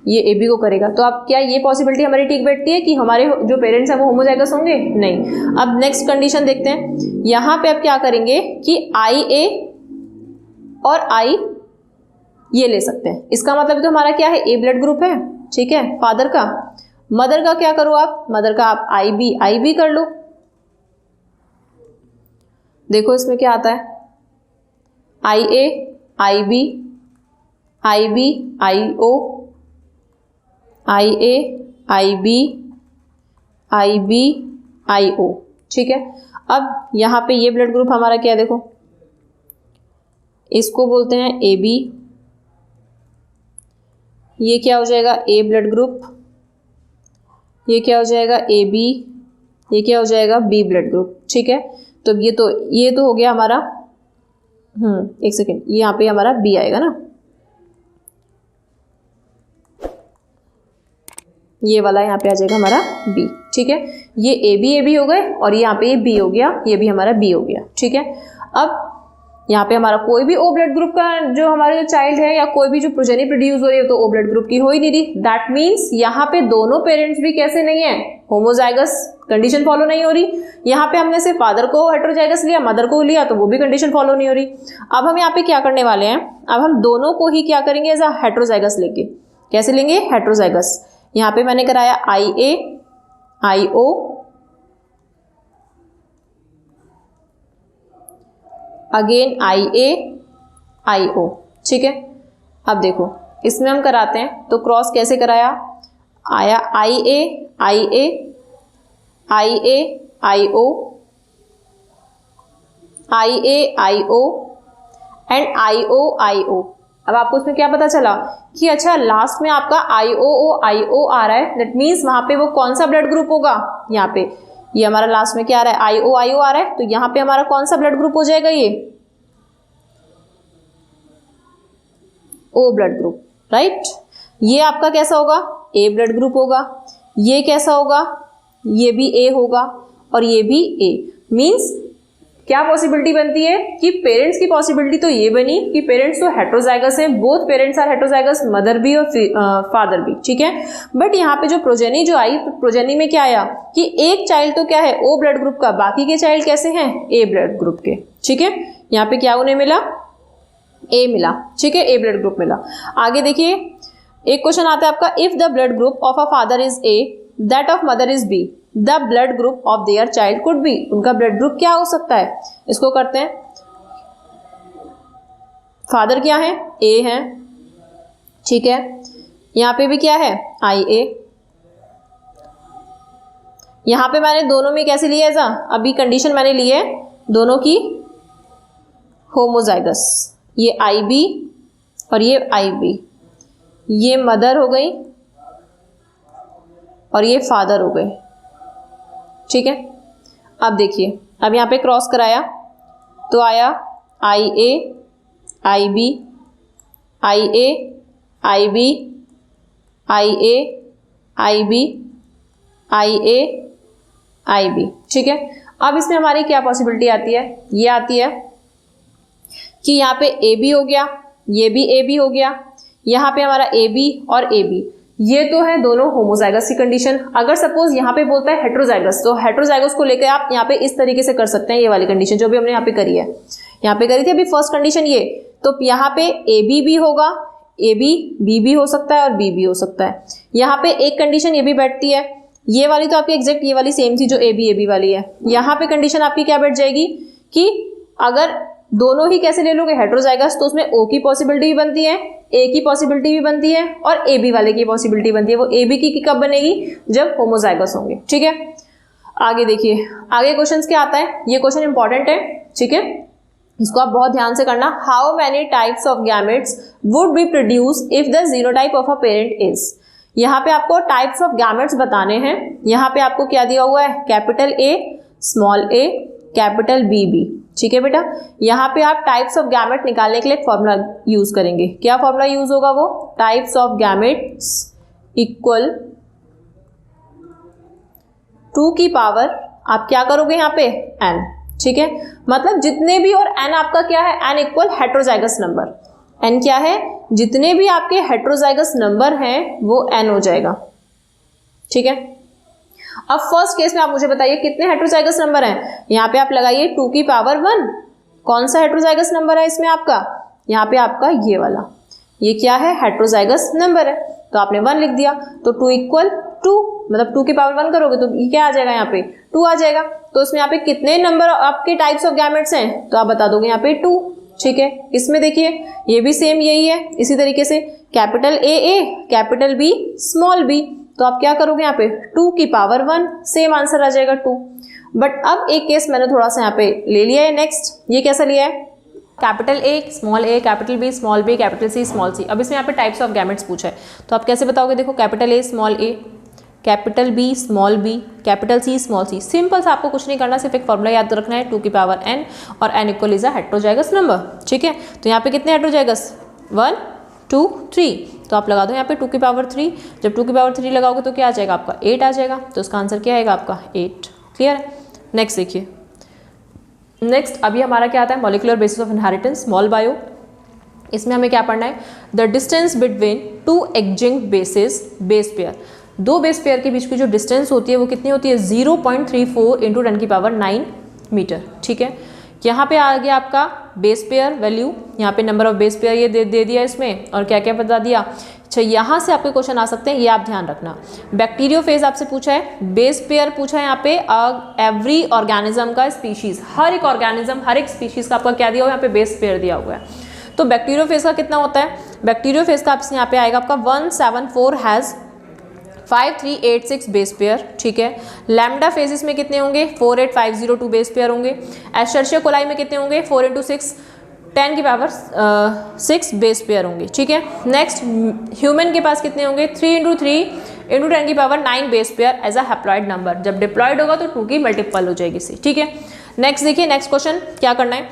ये AB को करेगा। तो अब क्या ये पॉसिबिलिटी हमारी ठीक बैठती है कि हमारे जो पेरेंट्स हैं वो होमोजाइगस होंगे? नहीं। अब नेक्स्ट कंडीशन देखते हैं, यहाँ पे अब क्या करेंगे कि IA और I ये ले सकते हैं, इसका मतलब तो हमारा क्या है A ब्लड ग्रुप है, ठीक है, फादर का। मदर का क्या करो आप, मदर का आप IB कर लो। देखो इसमें क्या आता है, IA IB IO, IB IO, ठीक है। अब यहाँ पे ये ब्लड ग्रुप हमारा क्या है, देखो इसको बोलते हैं AB, ये क्या हो जाएगा A ब्लड ग्रुप, ये क्या हो जाएगा AB, ये क्या हो जाएगा B ब्लड ग्रुप, ठीक है। तो ये तो हो गया हमारा, एक सेकेंड, यहाँ पे हमारा B आएगा ना, ये वाला यहाँ पे आ जाएगा हमारा बी, ठीक है। ये ए बी हो गए और यहाँ पे ये बी हो गया, ये भी हमारा बी हो गया, ठीक है। अब यहाँ पे हमारा कोई भी ओ ब्लड ग्रुप का जो हमारे जो चाइल्ड है या कोई भी जो प्रोजेनी प्रोड्यूस हो रही है तो ओ ब्लड ग्रुप की हो ही नहीं रही। दैट मीन्स यहाँ पे दोनों पेरेंट्स भी कैसे नहीं है, होमोजाइगस कंडीशन फॉलो नहीं हो रही। यहाँ पे हमने सिर्फ फादर को हेटेरोजाइगस लिया, मदर को लिया तो वो भी कंडीशन फॉलो नहीं हो रही। अब हम यहाँ पे क्या करने वाले हैं, अब हम दोनों को ही क्या करेंगे एज अ हेटेरोजाइगस लेके। कैसे लेंगे, हेटेरोजाइगस। यहाँ पे मैंने कराया IA IO again IA IO, ठीक है। अब देखो इसमें हम कराते हैं तो क्रॉस कैसे कराया, आया IA IA IA IO IA IO and IO IO। अब आपको उसमें क्या पता चला कि अच्छा लास्ट में आपका IO आ रहा है, दैट मीन्स वहां पे वो कौन सा ब्लड ग्रुप होगा, यहाँ पे ये हमारा लास्ट में क्या आ रहा है, IO आ रहा है, तो यहाँ पे हमारा कौन सा ब्लड ग्रुप हो जाएगा, ये O ब्लड ग्रुप, राइट। ये आपका कैसा होगा, A ब्लड ग्रुप होगा। ये कैसा होगा, ये भी A होगा और ये भी A। मीन्स क्या पॉसिबिलिटी बनती है कि पेरेंट्स की पॉसिबिलिटी तो ये बनी कि पेरेंट्स तो हेटेरोजाइगस हैं, both parents are heterozygous, mother भी और फादर भी, ठीक है। बट यहाँ पे जो प्रोजेनी जो आई, तो प्रोजेनी में क्या आया कि एक चाइल्ड तो क्या है O ब्लड ग्रुप का, बाकी के चाइल्ड कैसे हैं, A ब्लड ग्रुप के, ठीक है। यहाँ पे क्या उन्हें मिला, A मिला, ठीक है, A ब्लड ग्रुप मिला। आगे देखिए एक क्वेश्चन आता है आपका, if the blood group of a father is A, that of mother is B, the blood group of their child could be. उनका ब्लड ग्रुप क्या हो सकता है, इसको करते हैं। फादर क्या है, A है, ठीक है। यहाँ पे भी क्या है, IA। यहाँ पे मैंने दोनों में कैसे लिया है, अभी कंडीशन मैंने ली है दोनों की होमोजाइगस। ये IB और ये IB, ये मदर हो गई और ये फादर हो गए, ठीक है। अब देखिए अब यहाँ पे क्रॉस कराया तो आया IA IB IA IB IA IB IA IB, ठीक है। अब इसमें हमारी क्या पॉसिबिलिटी आती है, ये आती है कि यहाँ पे AB हो गया, ये भी AB हो गया, यहाँ पे हमारा AB और AB, ये तो है दोनों होमोजाइगस की कंडीशन। अगर सपोज यहाँ पे बोलता है हेटेरोजाइगस, तो हेटेरोजाइगस को लेकर आप यहाँ पे इस तरीके से कर सकते हैं, ये वाली कंडीशन जो भी हमने यहाँ पे करी है, यहाँ पे करी थी अभी फर्स्ट कंडीशन ये, तो यहाँ पे AB भी होगा, AB B भी हो सकता है और B भी हो सकता है। यहाँ पे एक कंडीशन ये भी बैठती है, ये वाली तो आपकी एग्जैक्ट ये वाली सेम थी जो AB वाली है। यहाँ पे कंडीशन आपकी क्या बैठ जाएगी कि अगर दोनों ही कैसे ले लोगे, हेटेरोजाइगस, तो उसमें O की पॉसिबिलिटी भी बनती है, A की पॉसिबिलिटी भी बनती है और AB वाले की पॉसिबिलिटी बनती है। वो AB की कब बनेगी, जब होमोजाइगस होंगे, ठीक है। आगे देखिए आगे क्वेश्चन क्या आता है, ये क्वेश्चन इंपॉर्टेंट है, ठीक है, इसको आप बहुत ध्यान से करना। How many types of gametes would be produce if the genotype of a parent is. यहाँ पे आपको टाइप्स ऑफ गैमेट्स बताने हैं। यहाँ पे आपको क्या दिया हुआ है, capital A small a capital B, ठीक है बेटा। यहाँ पे आप टाइप्स ऑफ गैमेट निकालने के लिए एक फॉर्मूला यूज करेंगे। क्या फॉर्मूला यूज होगा, वो टाइप्स ऑफ गैमेट्स इक्वल 2 की पावर आप क्या करोगे यहाँ पे n, ठीक है। मतलब जितने भी, और n आपका क्या है, n equal heterozygous number. n क्या है, जितने भी आपके हेटेरोजाइगस नंबर हैं वो n हो जाएगा, ठीक है। अब फर्स्ट केस में आप मुझे बताइए कितने हेटेरोजाइगस नंबर हैं। यहाँ पे आप लगाइए 2 की पावर 1, कौन सा हेटेरोजाइगस नंबर है इसमें आपका, यहाँ पे आपका ये वाला, ये क्या है, हेटेरोजाइगस नंबर है, तो आपने 1 लिख दिया। तो 2 इक्वल 2, मतलब 2 की पावर 1 करोगे तो ये क्या आ जाएगा, यहाँ पे 2 आ जाएगा। तो इसमें यहाँ पे कितने नंबर आपके टाइप्स ऑफ गैमेट्स हैं, तो आप बता दोगे यहाँ पे 2, ठीक है। इसमें देखिए ये भी सेम यही है, इसी तरीके से capital A capital B small b, तो आप क्या करोगे यहाँ पे 2 की पावर 1, सेम आंसर आ जाएगा 2। बट अब एक केस मैंने थोड़ा सा यहाँ पे ले लिया है नेक्स्ट, ये कैसा लिया है, capital A small a capital B small b capital C small c। अब इसमें यहाँ पे टाइप्स ऑफ गैमेट्स पूछा है, तो आप कैसे बताओगे, देखो capital A small a capital B small b capital C small c। Simple सा, आपको कुछ नहीं करना, सिर्फ एक फॉर्मूला याद रखना है 2 की पावर n और n equal is a heterozygous number, ठीक है। तो यहाँ पे कितने हेटेरोजाइगस, 1 2 3, तो आप लगा दो यहाँ पे 2 की पावर 3, जब 2 की पावर 3 लगाओगे तो क्या आ जाएगा आपका 8 आ जाएगा, तो इसका आंसर क्या आएगा आपका 8। क्लियर है। नेक्स्ट देखिए, नेक्स्ट अभी हमारा क्या आता है molecular basis of inheritance, small bio. इसमें हमें क्या पढ़ना है, the distance between two adjunct basis base pair, दो बेस पेयर के बीच की जो डिस्टेंस होती है वो कितनी होती है 0.34 इंटू 10 की पावर 9 मीटर। ठीक है, यहाँ पे आ गया आपका बेस पेयर वैल्यू, यहाँ पे नंबर ऑफ बेस पेयर ये दे दिया इसमें, और क्या क्या बता दिया। अच्छा, यहाँ से आपके क्वेश्चन आ सकते हैं, ये आप ध्यान रखना। बैक्टीरियोफेज आपसे पूछा है, बेस पेयर पूछा है यहाँ पे एवरी ऑर्गेनिज्म का स्पीशीज, हर एक ऑर्गेनिज्म हर एक स्पीशीज का आपका क्या दिया हुआ है यहाँ पे बेस पेयर दिया हुआ है। तो बैक्टीरियोफेज का कितना होता है, बैक्टीरियोफेज का यहाँ पे आएगा आपका 174 हैज 5386 बेस पेयर। ठीक है, लैम्डा फेजिस में कितने होंगे 48502 बेस पेयर होंगे। एशर्शिया कोलाई में कितने होंगे 4 × 6 10 की पावर 6 बेस पेयर होंगे। ठीक है, नेक्स्ट ह्यूमन के पास कितने होंगे 3 × 3 × 10 की power 9 base pair as a haploid number, जब डिप्लॉयड होगा तो 2 की मल्टीपल हो जाएगी सी। ठीक है, नेक्स्ट देखिए, नेक्स्ट क्वेश्चन क्या करना है,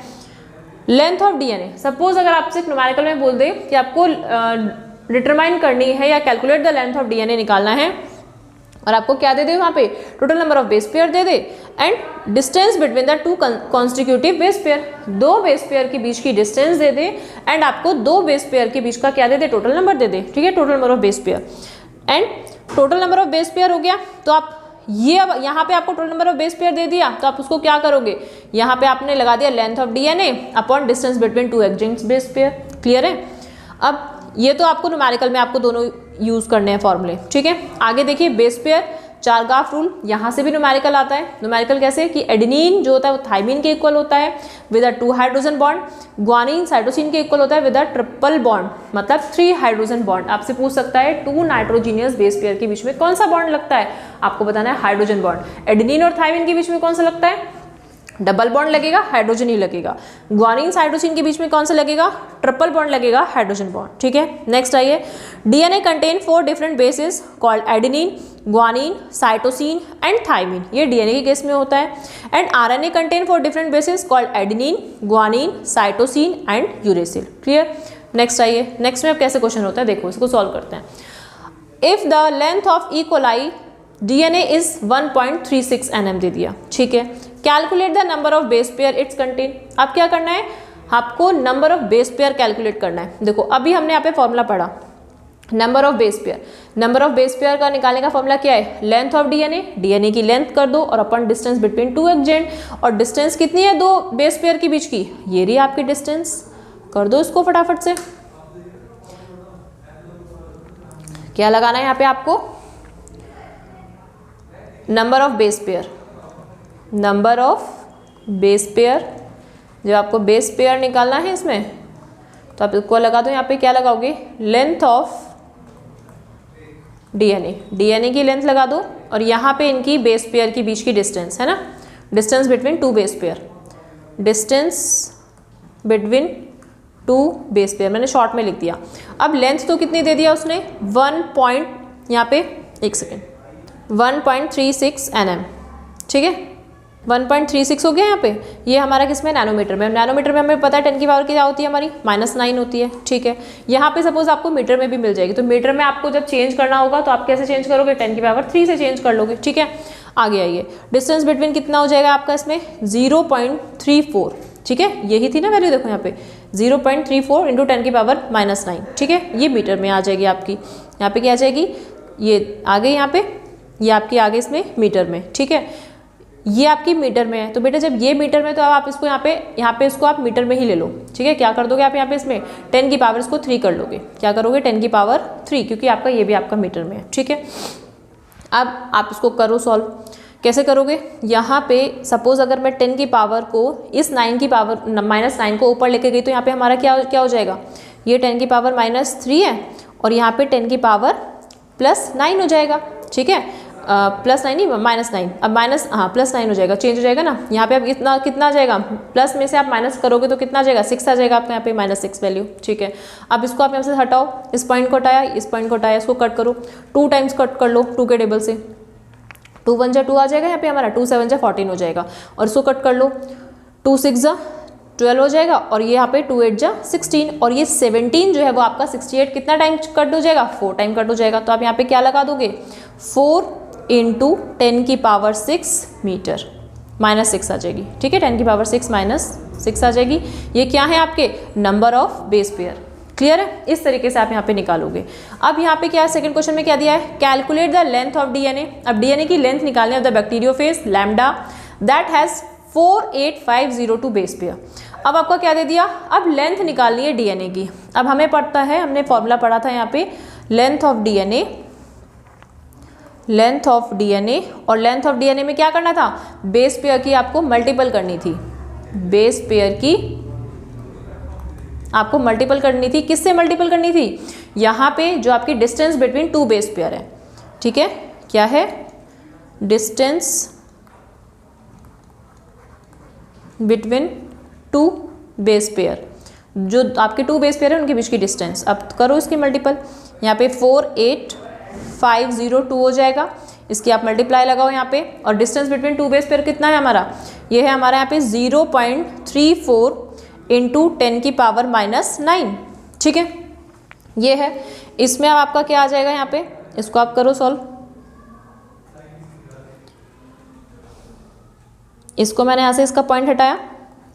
लेंथ ऑफ डीएनए। सपोज अगर आपसे न्यूमेरिकल में बोल दे कि आपको डिटरमाइन करनी है या calculate the length of DNA निकालना है, और आपको क्या दे दे वहाँ पे total number of base pair they they and distance between the two constitutive base pair, दो बेस पेयर के बीच की डिस्टेंस दे दे एंड आपको दो बेस पेयर के बीच का क्या दे दे टोटल नंबर दे दे। ठीक है, total number of base pair and total number of base pair हो गया, तो आप ये अब यहाँ पे आपको total number of base pair दे दिया, तो आप उसको क्या करोगे, यहाँ पे आपने लगा दिया length of DNA upon distance between two adjunct base pair. Clear है। अब ये तो आपको न्यूमेरिकल में आपको दोनों यूज करने हैं फॉर्मूले। ठीक है, आगे देखिए बेस पेयर चारगाफ रूल, यहाँ से भी न्यूमेरिकल आता है। न्यूमेरिकल कैसे कि एडेनिन जो होता है वो थाइमिन के इक्वल होता है with a 2 hydrogen bond, guanine cytosine के इक्वल होता है विद अ ट्रिपल बॉन्ड, मतलब 3 हाइड्रोजन बॉन्ड। आपसे पूछ सकता है 2 नाइट्रोजीनियस बेस पेयर के बीच में कौन सा बॉन्ड लगता है, आपको बताना है हाइड्रोजन बॉन्ड। एडेनिन और थाइमिन के बीच में कौन सा लगता है, डबल बॉन्ड लगेगा, हाइड्रोजन ही लगेगा। ग्वानिन साइटोसिन के बीच में कौन सा लगेगा, ट्रिपल बॉन्ड लगेगा, हाइड्रोजन बॉन्ड। ठीक है, नेक्स्ट आइए, DNA contain 4 different basis called adenine, guanine, cytosine and thymine, ये डीएनए के केस में होता है। And RNA contain 4 different basis called adenine, guanine, cytosine and uracil. Clear. Next आइए, नेक्स्ट में अब कैसे क्वेश्चन होता है देखो, इसको सॉल्व करते हैं। If the length of E coli DNA is 1.36 nm दे दिया। ठीक है, calculate the number of base pair it's contain. अब क्या करना है, आपको number of base pair calculate करना है। देखो अभी हमने यहाँ पे फॉर्मूला पढ़ा number of base pair, number of base pair का निकालने का फॉर्मूला क्या है, लेंथ ऑफ डीएनए, डीएनए की लेंथ कर दो और अपन डिस्टेंस बिटवीन टू एडजेंट, और डिस्टेंस कितनी है दो बेस पेयर के बीच की, ये रही आपकी डिस्टेंस, कर दो इसको फटाफट से। क्या लगाना है यहाँ पे आपको, number of base pair, number of base pair, जब आपको बेस पेयर निकालना है इसमें तो आप इसको लगा दो, यहाँ पे क्या लगाओगे, लेंथ ऑफ डीएनए, डीएनए की लेंथ लगा दो, और यहाँ पे इनकी बेस पेयर के बीच की डिस्टेंस है ना, distance between two base pair, distance between two base pair मैंने शॉर्ट में लिख दिया। अब लेंथ तो कितनी दे दिया उसने यहाँ पे 1.36 nm। ठीक है, 1.36 हो गया यहाँ पे, ये हमारा किस में, नैनोमीटर में। नैनोमीटर में हमें पता है 10 की पावर क्या होती है हमारी, -9 होती है। ठीक है, यहाँ पे सपोज आपको मीटर में भी मिल जाएगी, तो मीटर में आपको जब चेंज करना होगा तो आप कैसे चेंज करोगे, 10 की पावर 3 से चेंज कर लोगे। ठीक है, आगे आइए, डिस्टेंस बिटवीन कितना हो जाएगा आपका इसमें 0.34। ठीक है, यही थी ना वैल्यू, देखो यहाँ पे 0.34 इंटू 10 की पावर -9। ठीक है, ये मीटर में आ जाएगी आपकी, यहाँ पे क्या आ जाएगी, ये आगे यहाँ पे, ये आपकी आगे इसमें मीटर में। ठीक है, ये आपकी मीटर में है, तो बेटा जब ये मीटर में तो अब आप इसको यहाँ पे इसको आप मीटर में ही ले लो। ठीक है, क्या कर दोगे आप यहाँ पे इसमें 10 की पावर इसको 3 कर लोगे, क्या करोगे 10 की पावर 3, क्योंकि आपका ये भी आपका मीटर में है। ठीक है, अब आप इसको करो सॉल्व, कैसे करोगे, यहाँ पे सपोज अगर मैं 10 की पावर को इस 9 की पावर -9 को ऊपर लेके गई तो यहाँ पे हमारा क्या हो जाएगा, ये 10 की पावर -3 है और यहाँ पे 10 की पावर +9 हो जाएगा। ठीक है, +9 नहीं -9, अब +9 हो जाएगा, चेंज हो जाएगा ना। यहाँ पे अब कितना आ जाएगा, प्लस में से आप माइनस करोगे तो कितना आ जाएगा, 6 आ जाएगा आपका यहाँ पे -6 वैल्यू। ठीक है, अब इसको आप यहाँ से हटाओ, इस पॉइंट को हटाया, इस पॉइंट को हटाया, इसको कट करो, 2 टाइम्स कट कर लो 2 के टेबल से, 2 1 जा 2 आ जाएगा यहाँ पे हमारा, 2 7 जा 14 हो जाएगा, और इसको कट कर लो, 2 6 जा 12 हो जाएगा, और ये यहाँ पे 2 8 जा 16, और ये 17 जो है वो आपका 68 कितना टाइम कट हो जाएगा, 4 टाइम कट हो जाएगा। तो आप यहाँ पे क्या लगा दोगे, 4 × 10⁻6 मीटर, -6 आ जाएगी। ठीक है, 10⁻6 -6 आ जाएगी। ये क्या है आपके number of base pair. Clear है, इस तरीके से आप यहाँ पे निकालोगे। अब यहाँ पे क्या है, सेकंड क्वेश्चन में क्या दिया है, calculate the length of DNA. अब डीएनए की लेंथ निकालने of the bacteriophage lambda that has 48502 base pair. अब आपका क्या दे दिया, अब लेंथ निकालनी है डीएनए की। अब हमें पता है, हमने फॉर्मूला पढ़ा था यहाँ पे, length of DNA, length of DNA, और लेंथ ऑफ डीएनए में क्या करना था, बेस पेयर की आपको मल्टीपल करनी थी, बेस पेयर की आपको मल्टीपल करनी थी। किससे मल्टीपल करनी थी, यहाँ पे जो आपकी डिस्टेंस बिटवीन 2 बेस पेयर है। ठीक है, क्या है, डिस्टेंस बिटवीन 2 बेस पेयर, जो आपके 2 बेस पेयर है उनके बीच की डिस्टेंस। अब करो इसकी मल्टीपल, यहाँ पे 48502 हो जाएगा, इसकी आप मल्टीप्लाई लगाओ यहाँ पे। और डिस्टेंस बिटवीन 2 बेस पेयर कितना है हमारा, ये है हमारा यहाँ पे 0.34 × 10⁻⁹। ठीक है, ये है। इसमें अब आपका क्या आ जाएगा यहाँ पे, इसको आप करो सॉल्व। इसको मैंने यहाँ से इसका पॉइंट हटाया,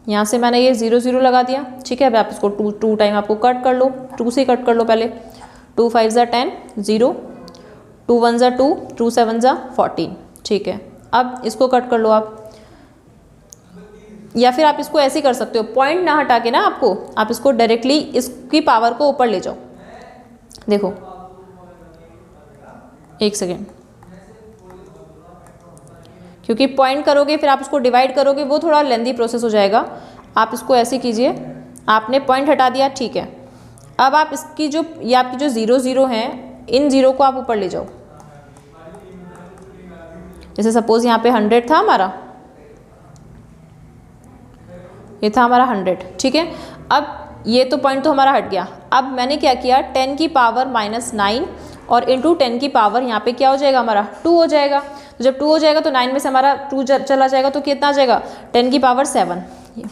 यहाँ से मैंने ये 0 0 लगा दिया। ठीक है, अब आप इसको 2 टाइम आपको कट कर लो, 2 से कट कर लो पहले। 2 5 = 10, 0, 2 1 = 2, 2 7 = 14। ठीक है, अब इसको कट कर लो आप, या फिर आप इसको ऐसे कर सकते हो, पॉइंट ना हटा के ना आपको, आप इसको डायरेक्टली इसकी पावर को ऊपर ले जाओ। देखो, एक सेकेंड, क्योंकि पॉइंट करोगे फिर आप उसको डिवाइड करोगे, वो थोड़ा लेंदी प्रोसेस हो जाएगा। आप इसको ऐसे कीजिए, आपने पॉइंट हटा दिया। ठीक है, अब आप इसकी जो, ये आपकी जो 0 0 हैं, इन 0 को आप ऊपर ले जाओ। जैसे सपोज यहाँ पे 100 था हमारा, ये था हमारा 100। ठीक है, अब ये तो पॉइंट तो हमारा हट गया। अब मैंने क्या किया, 10⁻⁹ और इंटू 10 की पावर यहाँ पे क्या हो जाएगा हमारा, 2 हो जाएगा। तो जब 2 हो जाएगा तो 9 में से हमारा 2 चला जाएगा, तो कितना आ जाएगा, 10⁻7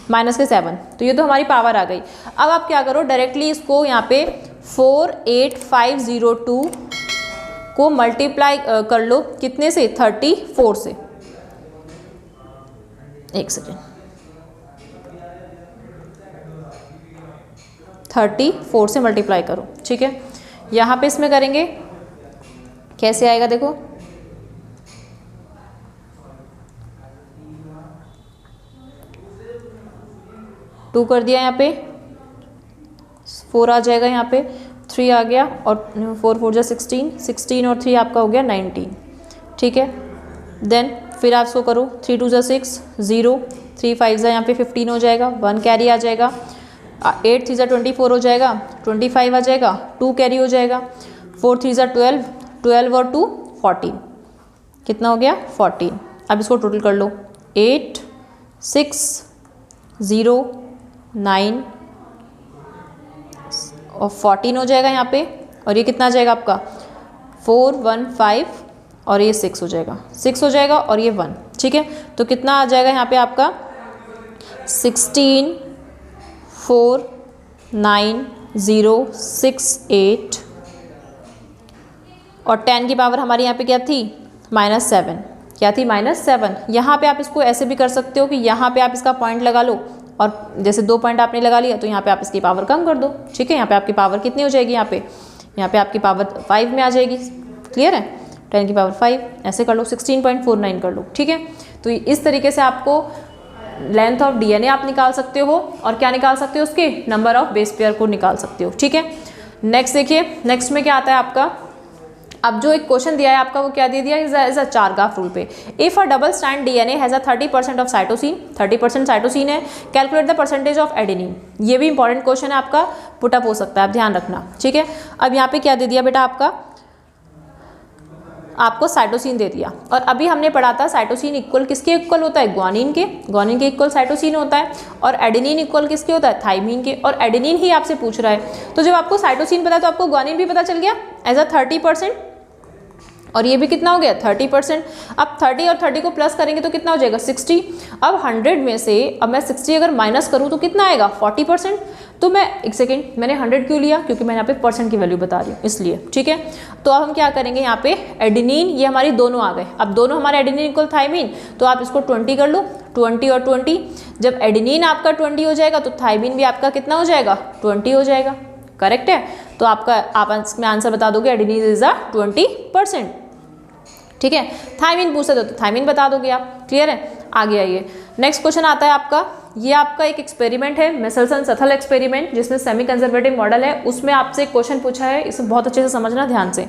-7। तो ये तो हमारी पावर आ गई। अब आप क्या करो, डायरेक्टली इसको यहाँ पे 48502 को मल्टीप्लाई कर लो, कितने से, 34 से। एक सेकेंड, 34 से मल्टीप्लाई करो। ठीक है, यहाँ पे इसमें करेंगे, कैसे आएगा देखो, टू कर दिया, यहाँ पे 4 आ जाएगा, यहाँ पे 3 आ गया, और 4 4 = 16, 16 और 3 आपका हो गया 19। ठीक है, देन फिर आप इसको करो, 3 2 = 6, 0, 3 5 = यहाँ पे 15 हो जाएगा, 1 कैरी आ जाएगा, 8 3 = 24 हो जाएगा, 25 आ जाएगा, 2 कैरी हो जाएगा, 4 3 = 12, 12 और 2 14, कितना हो गया, 14। अब इसको टोटल कर लो, 8 6 0 9 और 14 हो जाएगा यहाँ पे, और ये कितना आ जाएगा आपका, 4 1 5 और ये 6 हो जाएगा, 6 हो जाएगा, और ये 1। ठीक है, तो कितना आ जाएगा यहाँ पे आपका, 16 4 9 0 6 8, और 10 की पावर हमारी यहाँ पे क्या थी, -7। क्या थी, -7। यहाँ पे आप इसको ऐसे भी कर सकते हो कि यहाँ पे आप इसका पॉइंट लगा लो, और जैसे 2 पॉइंट आपने लगा लिया तो यहाँ पे आप इसकी पावर कम कर दो। ठीक है, यहाँ पे आपकी पावर कितनी हो जाएगी, यहाँ पे आपकी पावर 5 में आ जाएगी। क्लियर है, 10 की पावर 5, ऐसे कर लो, 16.49 कर लो। ठीक है, तो इस तरीके से आपको लेंथ ऑफ डीएनए आप निकाल सकते हो, और क्या निकाल सकते हो, उसके नंबर ऑफ बेस पेयर को निकाल सकते हो। ठीक है, नेक्स्ट देखिए, नेक्स्ट में क्या आता है आपका, अब जो एक क्वेश्चन दिया है आपका, वो क्या दे दिया, is a Chargaff rule पे। If a double strand DNA has a 30% of cytosine, 30% cytosine है, calculate the percentage of adenine. ये भी इंपॉर्टेंट क्वेश्चन है आपका, पुटअप हो सकता है, आप ध्यान रखना। ठीक है, अब यहाँ पे क्या दे दिया बेटा, आपको साइटोसिन दे दिया, और अभी हमने पढ़ा था साइटोसिन इक्वल किसके इक्वल होता है, ग्वानिन के इक्वल साइटोसिन होता है, और एडेनिन इक्वल किसके होता है, थाइमिन के, और एडेनिन ही आपसे पूछ रहा है। तो जब आपको साइटोसिन पता है तो आपको ग्वानिन भी पता चल गया एज अ 30%, और ये भी कितना हो गया 30%। अब 30 और 30 को प्लस करेंगे तो कितना हो जाएगा 60। अब 100 में से अब मैं 60 अगर माइनस करूँ तो कितना आएगा 40%। तो मैं एक सेकेंड, मैंने 100 क्यों लिया, क्योंकि मैं यहाँ पे परसेंट की वैल्यू बता रही हूँ इसलिए, ठीक है। तो अब हम क्या करेंगे, यहाँ पे एडेनिन ये हमारी दोनों आ गए। अब दोनों हमारे एडेनिन इक्वल थाइमिन, तो आप इसको 20 कर लो, 20 और 20। जब एडेनिन आपका 20 हो जाएगा तो थाइमिन भी आपका कितना हो जाएगा 20 हो जाएगा। करेक्ट है। तो आप इसमें आंसर बता दोगे एडेनिन इज अ 20%। ठीक है। थाइमिन पूछते तो थाइमिन बता दोगे आप। क्लियर है। आगे आइए, नेक्स्ट क्वेश्चन आता है आपका। ये आपका एक एक्सपेरिमेंट है, मिसेल्सन-सथल एक्सपेरिमेंट, जिसमें सेमी कंजर्वेटिव मॉडल है। उसमें आपसे एक क्वेश्चन पूछा है, इसे बहुत अच्छे से समझना ध्यान से।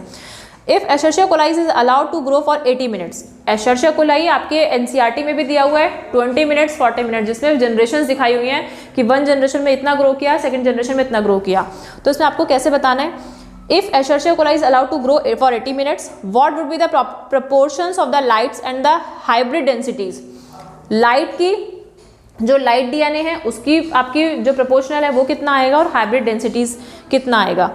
If Escherichia coli is allowed to grow for 80 minutes. Escherichia coli आपके एनसीईआरटी में भी दिया हुआ है 20 मिनट्स 40 मिनट, जिसमें जनरेशन दिखाई हुई हैं कि 1 जनरेशन में इतना ग्रो किया, सेकंड जनरेशन में इतना ग्रो किया। तो इसमें आपको कैसे बताना है, if Escherichia coli is allowed to grow for 80 minutes, what would be the proportions of the lights and the hybrid densities. Light की जो लाइट डीएनए है उसकी आपकी जो प्रोपोर्शनल है वो कितना आएगा, और हाइब्रिड डेंसिटीज कितना आएगा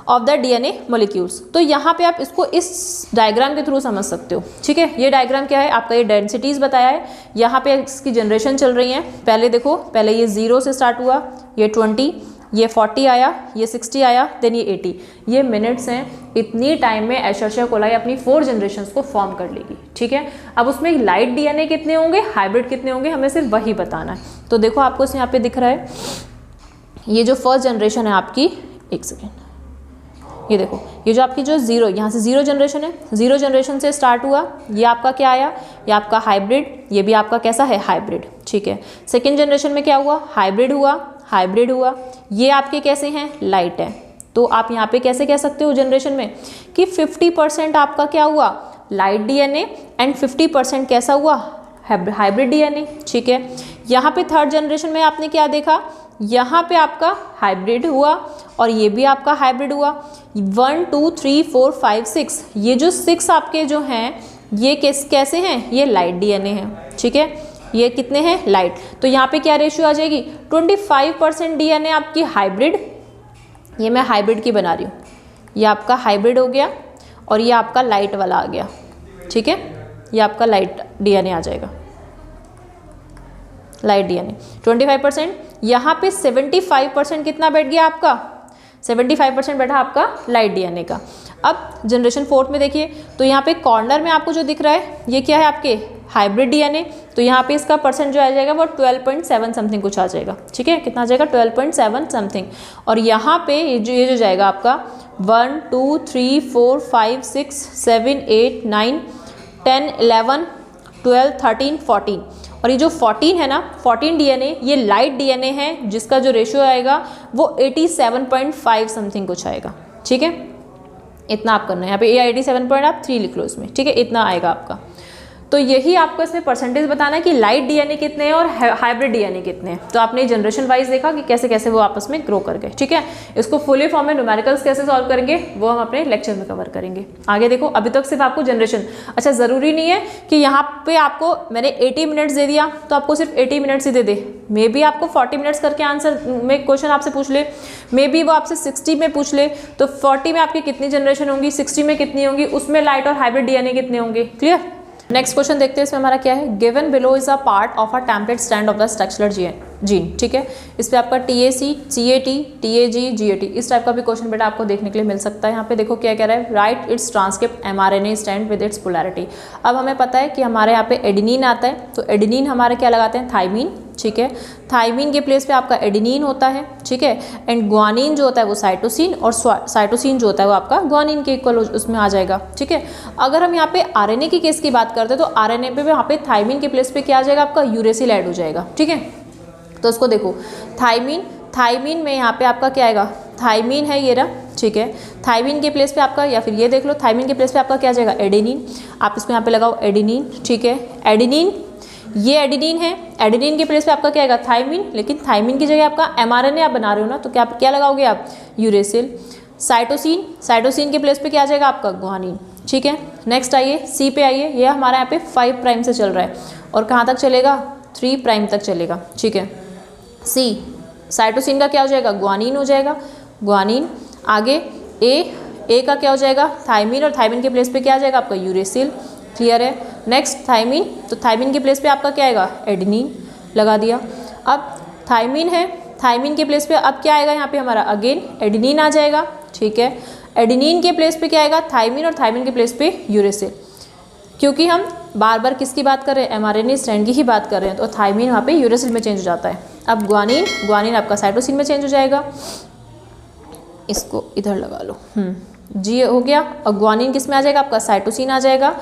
ऑफ द डीएनए मॉलिक्यूल्स। तो यहाँ पे आप इसको इस डायग्राम के थ्रू समझ सकते हो। ठीक है। ये डायग्राम क्या है आपका, ये डेंसिटीज बताया है, यहाँ पे इसकी जनरेशन चल रही है। पहले देखो, पहले ये 0 से स्टार्ट हुआ, ये 20, ये 40 आया, ये 60 आया, देन ये 80। ये मिनट्स हैं। इतनी टाइम में एशर्शिया कोलाई अपनी 4 जनरेशन्स को फॉर्म कर लेगी। ठीक है। अब उसमें लाइट डीएनए कितने होंगे, हाइब्रिड कितने होंगे, हमें सिर्फ वही बताना है। तो देखो आपको यहाँ पे दिख रहा है, ये जो फर्स्ट जनरेशन है आपकी, एक सेकेंड, ये देखो, ये जो आपकी जो 0, यहाँ से 0 जनरेशन है, 0 जनरेशन से स्टार्ट हुआ, ये आपका क्या आया, ये आपका हाइब्रिड, ये भी आपका कैसा है हाइब्रिड। ठीक है। सेकेंड जनरेशन में क्या हुआ, हाइब्रिड हुआ, हाइब्रिड हुआ, ये आपके कैसे हैं, लाइट है। तो आप यहाँ पे कैसे कह सकते हो जनरेशन में कि 50% आपका क्या हुआ, लाइट डीएनए, एंड 50% कैसा हुआ, हाइब्रिड डीएनए। ठीक है। यहाँ पे थर्ड जनरेशन में आपने क्या देखा, यहाँ पे आपका हाइब्रिड हुआ और ये भी आपका हाइब्रिड हुआ। 1 2 3 4 5 6, ये जो 6 आपके जो हैं ये कैसे हैं, ये लाइट डीएनए हैं। ठीक है। ये कितने हैं, लाइट। तो यहाँ पे क्या रेशियो आ जाएगी, 25% डीएनए आपकी हाइब्रिड, ये मैं हाइब्रिड की बना रही हूँ, ये आपका हाइब्रिड हो गया, और ये आपका लाइट वाला आ गया। ठीक है। ये आपका लाइट डीएनए आ जाएगा, लाइट डीएनए 25%। यहाँ पे 75% कितना बैठ गया आपका, 75% बैठा आपका लाइट डीएनए का। अब जनरेशन 4 में देखिए, तो यहाँ पे कॉर्नर में आपको जो दिख रहा है ये क्या है, आपके हाइब्रिड डीएनए। तो यहाँ पे इसका परसेंट जो आ जाएगा वो 12.7 समथिंग कुछ आ जाएगा। ठीक है। कितना आ जाएगा, 12.7 समथिंग। और यहाँ पे ये जो जाएगा आपका 1 2 3 4 5 6 7 8 9 10 11 12 13 14, और ये जो 14 है ना, 14 डीएनए ये लाइट डीएनए है, जिसका जो रेशियो आएगा वो 87.5 समथिंग कुछ आएगा। ठीक है। इतना आप करना है, यहाँ पे 87.3 लिख लो इसमें। ठीक है। इतना आएगा आपका। तो यही आपको इसमें परसेंटेज बताना है कि लाइट डीएनए कितने हैं और हाइब्रिड डीएनए कितने हैं। तो आपने जनरेशन वाइज देखा कि कैसे कैसे वो आपस में ग्रो कर गए। ठीक है। इसको फुली फॉर्म में न्यूमेरिकल्स कैसे सॉल्व करेंगे वो हम अपने लेक्चर में कवर करेंगे। आगे देखो, अभी तक सिर्फ आपको जनरेशन, अच्छा ज़रूरी नहीं है कि यहाँ पे आपको मैंने 80 मिनट्स दे दिया तो आपको सिर्फ 80 minutes he they they. May be आपको 40 मिनट्स करके आंसर में क्वेश्चन आपसे पूछ ले, मे बी वो आपसे 60 में पूछ ले। तो 40 में आपकी कितनी जनरेशन होंगी, 60 में कितनी होंगी, उसमें लाइट और हाइब्रिड डीएनए कितने होंगे। क्लियर। नेक्स्ट क्वेश्चन देखते हैं, इसमें हमारा क्या है, given below is a part of a template strand of the structural gene. ठीक है। इस पे आपका TAC, CAT, TAG, GAT इस टाइप का भी क्वेश्चन बेटा आपको देखने के लिए मिल सकता है। यहाँ पे देखो क्या कह रहा है, right it's transcript mRNA stand with its polarity. अब हमें पता है कि हमारे यहाँ पे एडेनिन आता है, तो एडेनिन हमारे क्या लगाते हैं, थाइमीन। ठीक है। थाइमीन के प्लेस पे आपका एडेनिन होता है। ठीक है। एंड ग्वानिन जो होता है वो साइटोसिन, और साइटोसिन जो होता है वो आपका ग्वानिन के इक्वल उसमें आ जाएगा। ठीक है। अगर हम यहाँ पे RNA की केस की बात करते हैं तो RNA पे यहाँ पे थाइमीन के प्लेस पे क्या आ जाएगा, आपका यूरेसिल ऐड हो जाएगा। ठीक है। तो इसको देखो, थाइमीन में यहाँ पे आपका क्या आएगा, थाइमीन है ये रहा। ठीक है। थाइमीन के प्लेस पे आपका, या फिर ये देख लो, थाइमीन के प्लेस पे आपका क्या आ जाएगा, एडेनिन। आप इसको यहाँ पे लगाओ एडेनिन। ठीक है। एडेनिन, ये एडेनिन है, एडेनिन के प्लेस पे आपका क्या आएगा, थाइमीन। लेकिन थाइमीन की जगह आपका mRNA आप बना रहे हो ना, तो क्या लगाओगे आप, यूरेसिल। साइटोसिन के प्लेस पे क्या आ जाएगा आपका, ग्वानिन। ठीक है। नेक्स्ट आइए, C पे आइए। ये हमारा यहाँ पे 5 प्राइम से चल रहा है और कहाँ तक चलेगा, 3 प्राइम तक चलेगा। ठीक है। C साइटोसिन का क्या हो जाएगा, ग्वानिन हो जाएगा, ग्वानिन। आगे ए का क्या हो जाएगा, थायमीन, और थायमीन के प्लेस पे क्या आ जाएगा आपका, यूरेसिल। क्लियर है। नेक्स्ट थायमीन, तो थायमीन के प्लेस पे आपका क्या आएगा, एडेनिन लगा दिया। अब थायमीन है, थायमीन के प्लेस पे अब क्या आएगा यहाँ पे हमारा, अगेन एडेनिन आ जाएगा। ठीक है, एडेनिन के प्लेस पे क्या आएगा, थायमीन, और थायमीन के प्लेस पे यूरेसिल। क्योंकि हम बार बार किसकी बात कर रहे हैं, mRNA स्ट्रैंड की ही बात कर रहे हैं, तो थायमीन वहाँ पे यूरेसिल में चेंज हो जाता है। अब ग्वानिन, ग्वानिन आपका साइटोसिन में चेंज हो जाएगा। इसको इधर लगा लो, जी हो गया। और ग्वानिन किस में आ जाएगा आपका, साइटोसिन आ जाएगा।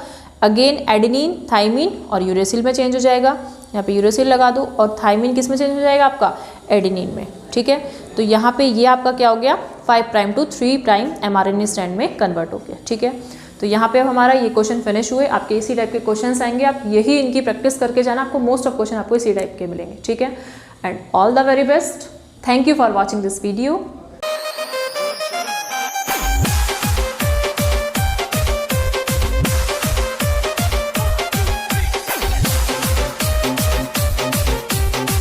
अगेन एडेनिन, थायमीन और यूरेसिल में चेंज हो जाएगा। यहाँ पे यूरेसिल लगा दो, और थायमीन किस में चेंज हो जाएगा आपका, एडेनिन में। ठीक है, तो यहाँ पे ये आपका क्या हो गया, 5 prime to 3 prime mRNA strand में कन्वर्ट हो गया। ठीक है, तो यहाँ पे हमारा ये क्वेश्चन फिनिश हुए। आपके इसी टाइप के क्वेश्चंस आएंगे, आप यही इनकी प्रैक्टिस करके जाना, आपको मोस्ट ऑफ क्वेश्चन आपको इसी टाइप के मिलेंगे। ठीक है, and all the very best. Thank you for watching this video.